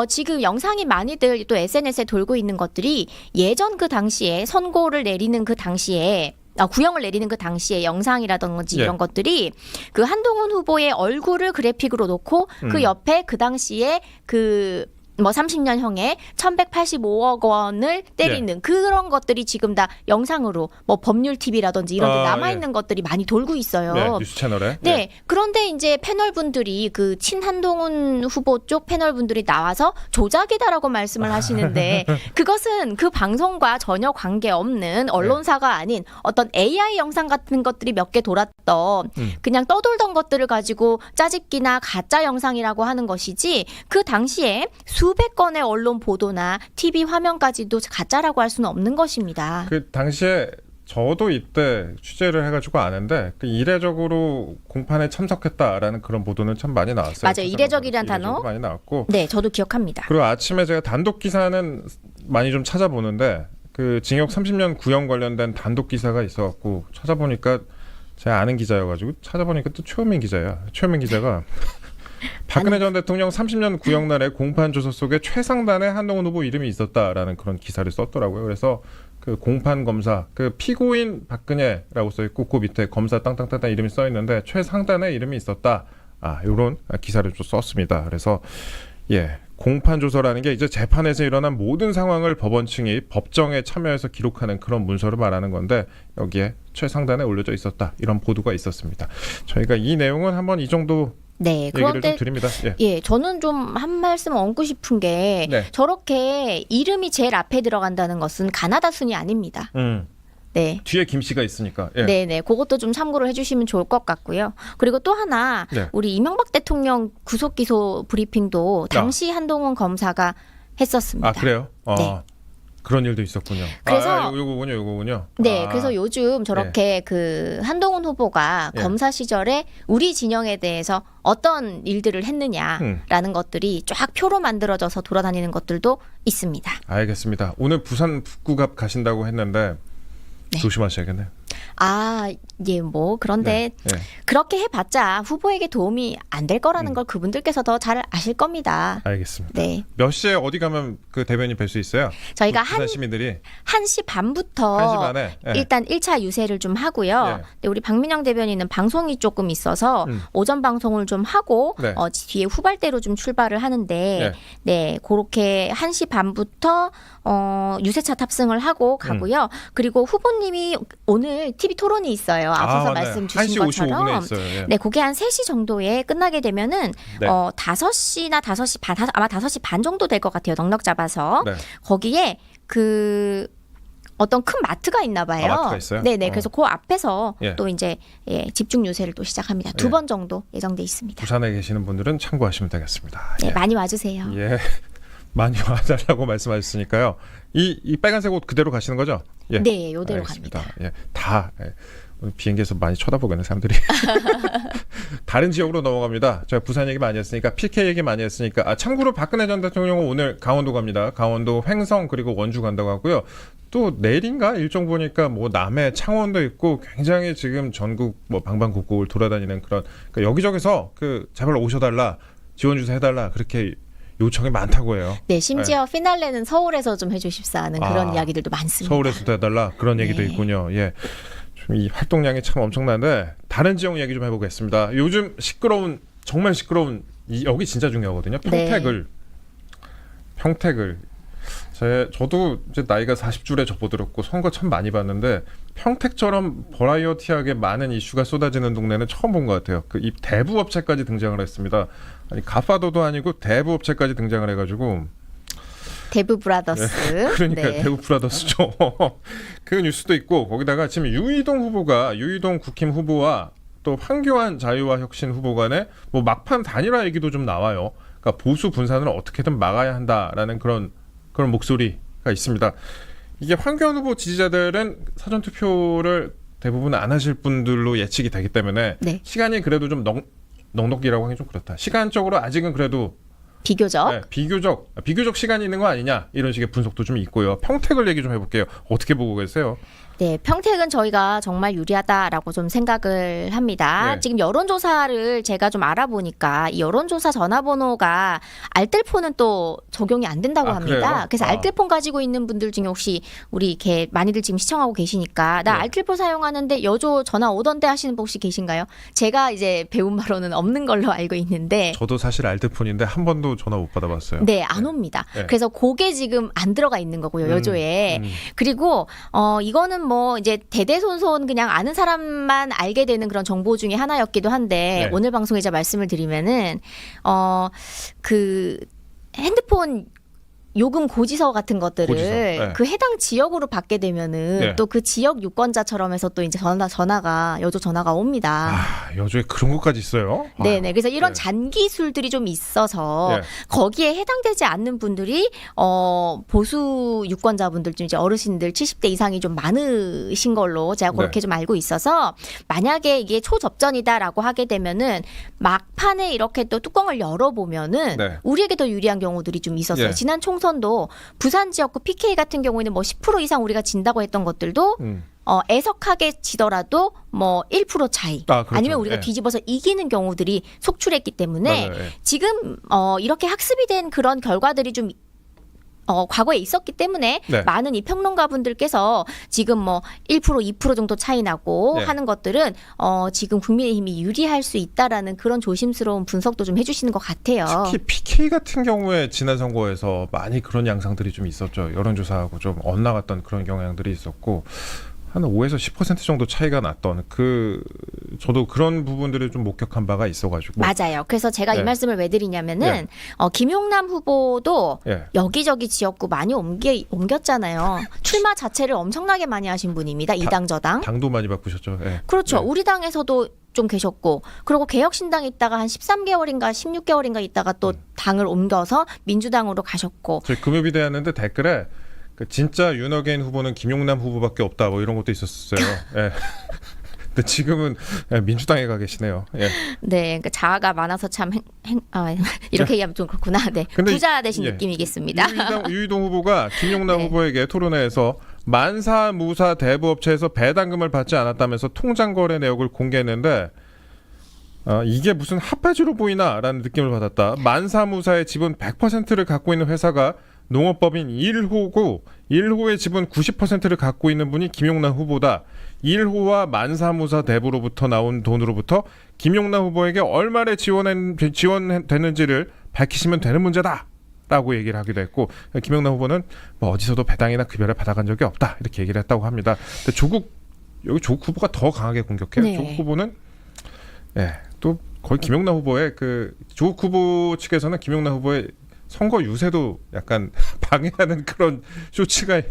지금 영상이 많이들 또 SNS에 돌고 있는 것들이 예전 그 당시에 선고를 내리는 그 당시에 구형을 내리는 그 당시에 영상이라든지 예. 이런 것들이 그 한동훈 후보의 얼굴을 그래픽으로 놓고 그 옆에 그 당시에 그 뭐 30년형에 1,185억 원을 때리는 그런 것들이 지금 다 영상으로 뭐 법률 TV라든지 이런 데 남아 있는 것들이 많이 돌고 있어요. 네, 뉴스 채널에. 네. 그런데 이제 패널분들이 그 친한동훈 후보 쪽 패널분들이 나와서 조작이다라고 말씀을 하시는데 그것은 그 방송과 전혀 관계없는 언론사가 아닌 어떤 AI 영상 같은 것들이 몇 개 돌았던 그냥 떠돌던 것들을 가지고 짜집기나 가짜 영상이라고 하는 것이지 그 당시에 수백 건의 언론 보도나 TV 화면까지도 가짜라고 할 수는 없는 것입니다. 그 당시에 저도 이때 취재를 해가지고 아는데 그 이례적으로 공판에 참석했다라는 그런 보도는 참 많이 나왔어요. 맞아요. 이례적이란 단어 많이 나왔고. 네, 저도 기억합니다. 그리고 아침에 제가 단독 기사는 많이 좀 찾아보는데 그 징역 30년 구형 관련된 단독 기사가 있어갖고 찾아보니까 제가 아는 기자여가지고 찾아보니까 또 최호민 기자야. 최호민 기자가 박근혜 전 대통령 30년 구형 날에 공판 조서 속에 최상단에 한동훈 후보 이름이 있었다라는 그런 기사를 썼더라고요. 그래서 그 공판 검사, 그 피고인 박근혜라고 써 있고 그 밑에 검사 땅땅땅땅 이름이 써 있는데 최상단에 이름이 있었다. 이런 기사를 좀 썼습니다. 그래서 공판 조서라는 게 이제 재판에서 일어난 모든 상황을 법원 측이 법정에 참여해서 기록하는 그런 문서를 말하는 건데 여기에 최상단에 올려져 있었다. 이런 보도가 있었습니다. 저희가 이 내용은 한번 이 정도 네, 얘기를 그런데 좀 드립니다. 저는 좀 한 말씀 얹고 싶은 게 네. 저렇게 이름이 제일 앞에 들어간다는 것은 가나다 순이 아닙니다. 네. 뒤에 김 씨가 있으니까. 예. 네네, 그것도 좀 참고를 해주시면 좋을 것 같고요. 그리고 또 하나, 네. 우리 이명박 대통령 구속 기소 브리핑도 당시 한동훈 검사가 했었습니다. 아 그래요? 네. 그런 일도 있었군요. 그래서- 요거군요. 네, 아, 그래서 요즘 저렇게 그 한동훈 후보가 예. 검사 시절에 우리 진영에 대해서 어떤 일들을 했느냐라는 것들이 쫙 표로 만들어져서 돌아다니는 것들도 있습니다. 알겠습니다. 오늘 부산 북구갑 가신다고 했는데 네. 조심하셔야겠네요. 아, 예, 뭐 그런데 네. 그렇게 해봤자 후보에게 도움이 안 될 거라는 걸 그분들께서 더 잘 아실 겁니다. 알겠습니다. 네, 몇 시에 어디 가면 그 대변인 뵐 수 있어요? 저희가 부산 시민들이 1시 반부터 1시 반에 예. 일단 1차 유세를 좀 하고요. 예. 근데 우리 박민영 대변인은 방송이 조금 있어서 음. 오전 방송을 좀 하고 네. 뒤에 후발대로 좀 출발을 하는데 네. 네, 그렇게 1시 반부터 유세차 탑승을 하고 가고요. 그리고 후보님이 오늘 TV 토론이 있어요. 앞서서 맞네. 말씀 주신 1시 55분에 것처럼. 있어요. 예. 네, 그게 한 3시 정도에 끝나게 되면은 네. 5시나 5시 반, 아마 5시 반 정도 될 것 같아요. 넉넉 잡아서. 네. 거기에 그 어떤 큰 마트가 있나 봐요. 아, 마트가 있어요? 네네. 그래서 그 앞에서 예. 또 이제 집중 유세를 또 시작합니다. 두 예. 번 정도 예정돼 있습니다. 부산에 계시는 분들은 참고하시면 되겠습니다. 네, 예. 많이 와주세요. 예. 많이 와달라고 말씀하셨으니까요. 이 빨간색 옷 그대로 가시는 거죠? 예. 네, 요대로 알겠습니다. 갑니다. 예. 다 오늘 비행기에서 많이 쳐다보겠네 사람들이. 다른 지역으로 넘어갑니다. 제가 부산 얘기 많이 했으니까 PK 얘기 많이 했으니까 참고로 박근혜 전 대통령은 오늘 강원도 갑니다. 강원도 횡성 그리고 원주 간다고 하고요. 또 내일인가 일정 보니까 뭐 남해 창원도 있고 굉장히 지금 전국 뭐 방방곡곡을 돌아다니는 그런 그러니까 여기저기서 그 제발 오셔달라 지원 주사 해달라 그렇게 요청이 많다고 해요. 네, 심지어 피날레는 서울에서 좀 해주십사 하는 그런 아, 이야기들도 많습니다. 서울에서도 해달라 그런 얘기도 네. 있군요. 예. 좀 이 활동량이 참 엄청난데 다른 지역 얘기 좀 해보겠습니다. 요즘 정말 시끄러운 여기 진짜 중요하거든요. 평택을 저도 이제 나이가 40줄에 접어들었고 선거 참 많이 봤는데 평택처럼 버라이어티하게 많은 이슈가 쏟아지는 동네는 처음 본 것 같아요. 이 대부 업체까지 등장을 했습니다. 아니 가파도도 아니고 대부 업체까지 등장을 해가지고 대부 브라더스. 그러니까 네. 대부 브라더스죠. 그 뉴스도 있고 거기다가 지금 유이동 국힘 후보와 또 황교안 자유와 혁신 후보 간에 뭐 막판 단일화 얘기도 좀 나와요. 그러니까 보수 분산을 어떻게든 막아야 한다라는 그런 목소리가 있습니다. 이게 황교안 후보 지지자들은 사전 투표를 대부분 안 하실 분들로 예측이 되기 때문에 네. 시간이 그래도 좀 넉넉이라고 하기 좀 그렇다. 시간적으로 아직은 그래도 비교적. 네, 비교적 시간이 있는 거 아니냐 이런 식의 분석도 좀 있고요. 평택을 얘기 좀 해볼게요. 어떻게 보고 계세요? 네, 평택은 저희가 정말 유리하다라고 좀 생각을 합니다. 네. 지금 여론조사를 제가 좀 알아보니까 이 여론조사 전화번호가 알뜰폰은 또 적용이 안 된다고 합니다. 그래요? 그래서 알뜰폰 가지고 있는 분들 중에 혹시 우리 이렇게 많이들 지금 시청하고 계시니까 나 네. 알뜰폰 사용하는데 여조 전화 오던데 하시는 분 혹시 계신가요? 제가 이제 배운 바로는 없는 걸로 알고 있는데 저도 사실 알뜰폰인데 한 번도 전화 못 받아봤어요. 네, 안 옵니다. 네. 그래서 그게 지금 안 들어가 있는 거고요, 여조에. 그리고 이거는 뭐 이제 대대손손 그냥 아는 사람만 알게 되는 그런 정보 중에 하나였기도 한데 네. 오늘 방송에 제가 말씀을 드리면은 그 핸드폰 요금 고지서 같은 것들을 고지서, 네. 그 해당 지역으로 받게 되면은 네. 또 그 지역 유권자처럼 해서 또 이제 전화가 여조 전화가 옵니다. 여주에 그런 것까지 있어요? 네네. 그래서 이런 네. 잔기술들이 좀 있어서 네. 거기에 해당되지 않는 분들이 보수 유권자분들 중 이제 어르신들 70대 이상이 좀 많으신 걸로 제가 그렇게 네. 좀 알고 있어서 만약에 이게 초접전이다라고 하게 되면은 막판에 이렇게 또 뚜껑을 열어보면은 네. 우리에게 더 유리한 경우들이 좀 있었어요. 예. 지난 총선도 부산 지역구 PK 같은 경우에는 뭐 10% 이상 우리가 진다고 했던 것들도 애석하게 지더라도 뭐 1% 차이 그렇죠. 아니면 우리가 예. 뒤집어서 이기는 경우들이 속출했기 때문에 맞아요. 예. 지금 이렇게 학습이 된 그런 결과들이 좀 과거에 있었기 때문에 네. 많은 이 평론가분들께서 지금 뭐 1% 2% 정도 차이 나고 네. 하는 것들은 지금 국민의힘이 유리할 수 있다라는 그런 조심스러운 분석도 좀 해주시는 것 같아요. 특히 PK 같은 경우에 지난 선거에서 많이 그런 양상들이 좀 있었죠. 여론조사하고 좀 엇나갔던 그런 경향들이 있었고 한 5에서 10% 정도 차이가 났던 저도 그런 부분들을 좀 목격한 바가 있어가지고. 맞아요. 그래서 제가 이 네. 말씀을 왜 드리냐면은 네. 김용남 후보도 예. 여기저기 지역구 많이 옮겼잖아요. 출마 자체를 엄청나게 많이 하신 분입니다. 이 당 저당. 당도 많이 바꾸셨죠. 예. 그렇죠. 네. 우리 당에서도 좀 계셨고, 그리고 개혁신당에 있다가 한 13개월인가 16개월인가 있다가 또 당을 옮겨서 민주당으로 가셨고. 저희 금요비대 하는데 댓글에 진짜 윤어게인 후보는 김용남 후보밖에 없다 뭐 이런 것도 있었어요. 예. 근데 지금은 민주당에 가 계시네요. 예. 네, 그러니까 자아가 많아서 참 이렇게 얘기하면 좀 그렇구나. 네, 근데 부자 되신 예. 느낌이겠습니다. 유이동 후보가 김용남 네. 후보에게 토론회에서 만사무사 대부업체에서 배당금을 받지 않았다면서 통장 거래 내역을 공개했는데 이게 무슨 핫바지로 보이나라는 느낌을 받았다. 만사무사의 지분 100%를 갖고 있는 회사가 농업법인 1호고 1호의 지분 90%를 갖고 있는 분이 김용남 후보다. 1호와 만사무사 대부로부터 나온 돈으로부터 김용남 후보에게 얼마를 지원됐는지를 밝히시면 되는 문제다. 라고 얘기를 하기도 했고, 김용남 후보는 뭐 어디서도 배당이나 급여를 받아간 적이 없다 이렇게 얘기를 했다고 합니다. 근데 조국 후보가 더 강하게 공격해요. 네. 조국 후보는 또 거의 김용남 후보의 조국 후보 측에서는 김용남 후보의 선거 유세도 약간 방해하는 그런 쇼츠가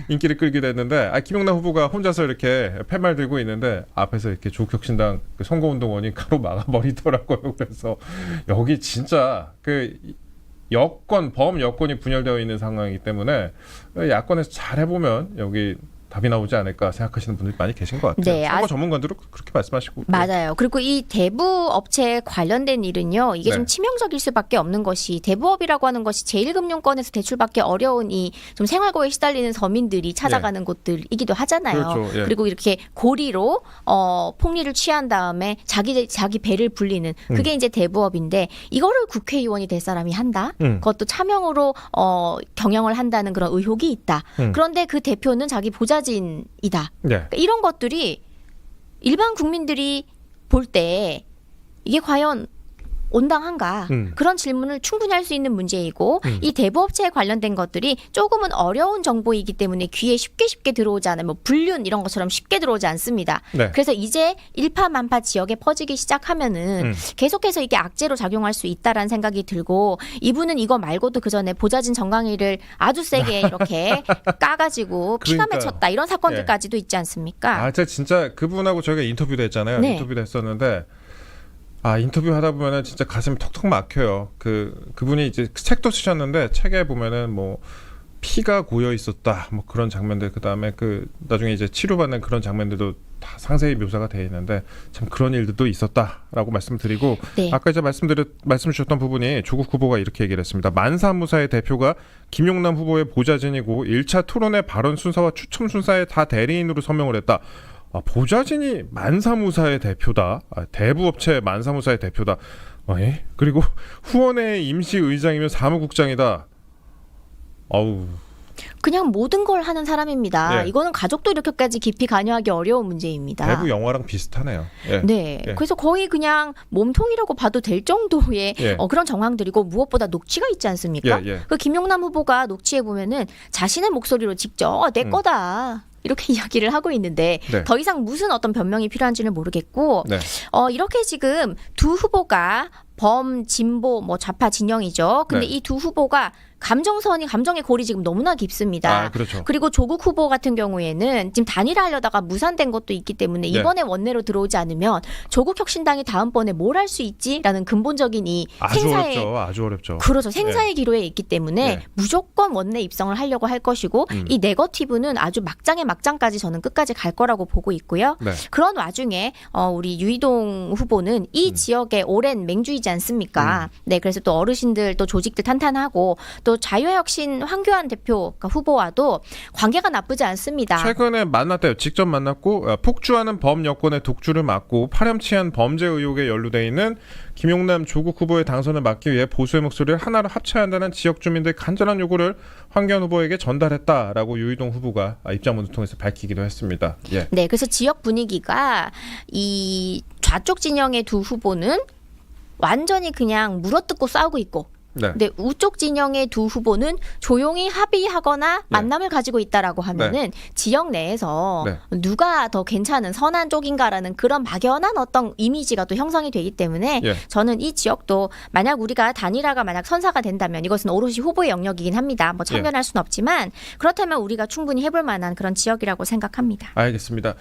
인기를 끌기도 했는데, 김용남 후보가 혼자서 이렇게 팻말 들고 있는데 앞에서 이렇게 조국혁신당 선거운동원이 가로막아버리더라고요. 그래서 여기 진짜 범 여권이 분열되어 있는 상황이기 때문에 야권에서 잘 해보면 여기 답이 나오지 않을까 생각하시는 분들이 많이 계신 것 같아요. 네, 선거 전문가들은 그렇게 말씀하시고. 맞아요. 그리고 이 대부업체에 관련된 일은요, 이게 네. 좀 치명적일 수밖에 없는 것이, 대부업이라고 하는 것이 제1금융권에서 대출받기 어려운 이 좀 생활고에 시달리는 서민들이 찾아가는 곳들이기도 하잖아요. 그렇죠. 예. 그리고 이렇게 고리로 폭리를 취한 다음에 자기 배를 불리는 그게 이제 대부업인데, 이거를 국회의원이 될 사람이 한다. 그것도 차명으로 경영을 한다는 그런 의혹이 있다. 그런데 그 대표는 자기 보좌진이다. 네. 그러니까 이런 것들이 일반 국민들이 볼 때 이게 과연 온당한가? 그런 질문을 충분히 할 수 있는 문제이고, 이 대부업체에 관련된 것들이 조금은 어려운 정보이기 때문에 귀에 쉽게 들어오지 않아요. 뭐 불륜 이런 것처럼 쉽게 들어오지 않습니다. 네. 그래서 이제 일파만파 지역에 퍼지기 시작하면은 계속해서 이게 악재로 작용할 수 있다라는 생각이 들고, 이분은 이거 말고도 그 전에 보좌진 정강이를 아주 세게 이렇게 까가지고 피가 그러니까요. 맺혔다 이런 사건들까지도 있지 않습니까? 제가 진짜 그분하고 저희가 인터뷰도 했잖아요. 네. 인터뷰도 했었는데 인터뷰 하다 보면은 진짜 가슴이 턱턱 막혀요. 그분이 이제 책도 쓰셨는데 책에 보면은 뭐 피가 고여 있었다 뭐 그런 장면들, 그다음에 나중에 이제 치료받는 그런 장면들도 다 상세히 묘사가 되어 있는데, 참 그런 일들도 있었다라고 말씀드리고, 네. 아까 이제 말씀 주셨던 부분이 조국 후보가 이렇게 얘기를 했습니다. 만사무사의 대표가 김용남 후보의 보좌진이고 1차 토론회 발언 순서와 추첨 순서에 다 대리인으로 서명을 했다. 보좌진이 만사무사의 대표다. 대부업체 만사무사의 대표다. 그리고 후원회 임시의장이면 사무국장이다. 그냥 모든 걸 하는 사람입니다. 예. 이거는 가족도 이렇게까지 깊이 관여하기 어려운 문제입니다. 대부 영화랑 비슷하네요. 예. 네. 예. 그래서 거의 그냥 몸통이라고 봐도 될 정도의 예. 그런 정황들이고, 무엇보다 녹취가 있지 않습니까? 예. 그 김용남 후보가 녹취에 보면은 자신의 목소리로 직접 내 거다. 이렇게 이야기를 하고 있는데, 네. 더 이상 무슨 어떤 변명이 필요한지는 모르겠고, 네. 이렇게 지금 두 후보가 범, 진보, 뭐 좌파 진영이죠. 근데 네. 이 두 후보가 감정의 골이 지금 너무나 깊습니다. 그렇죠. 그리고 조국 후보 같은 경우에는 지금 단일화하려다가 무산된 것도 있기 때문에 이번에 원내로 들어오지 않으면 조국 혁신당이 다음번에 뭘 할 수 있지라는 근본적인 이 생사의 아주 어렵죠. 그렇죠. 생사의 기로에 있기 때문에 네. 무조건 원내 입성을 하려고 할 것이고, 이 네거티브는 아주 막장의 막장까지 저는 끝까지 갈 거라고 보고 있고요. 네. 그런 와중에 우리 유이동 후보는 이 지역의 오랜 맹주이지 않습니까? 네, 그래서 또 어르신들 또 조직들 탄탄하고, 또 자유혁신 황교안 대표 후보와도 관계가 나쁘지 않습니다. 최근에 만났대요. 직접 만났고, 폭주하는 범 여권의 독주를 막고 파렴치한 범죄 의혹에 연루돼 있는 김용남 조국 후보의 당선을 막기 위해 보수의 목소리를 하나로 합쳐야 한다는 지역 주민들의 간절한 요구를 황교안 후보에게 전달했다라고 유이동 후보가 입장문을 통해서 밝히기도 했습니다. 예. 네, 그래서 지역 분위기가 이 좌쪽 진영의 두 후보는 완전히 그냥 물어뜯고 싸우고 있고, 네. 근데 우쪽 진영의 두 후보는 조용히 합의하거나 만남을 가지고 있다라고 하면은 지역 내에서 누가 더 괜찮은 선한 쪽인가라는 그런 막연한 어떤 이미지가 또 형성이 되기 때문에 저는 이 지역도 만약 우리가 단일화가 만약 선사가 된다면 이것은 오롯이 후보의 영역이긴 합니다. 뭐 참견할 수는 없지만 그렇다면 우리가 충분히 해볼 만한 그런 지역이라고 생각합니다. 알겠습니다.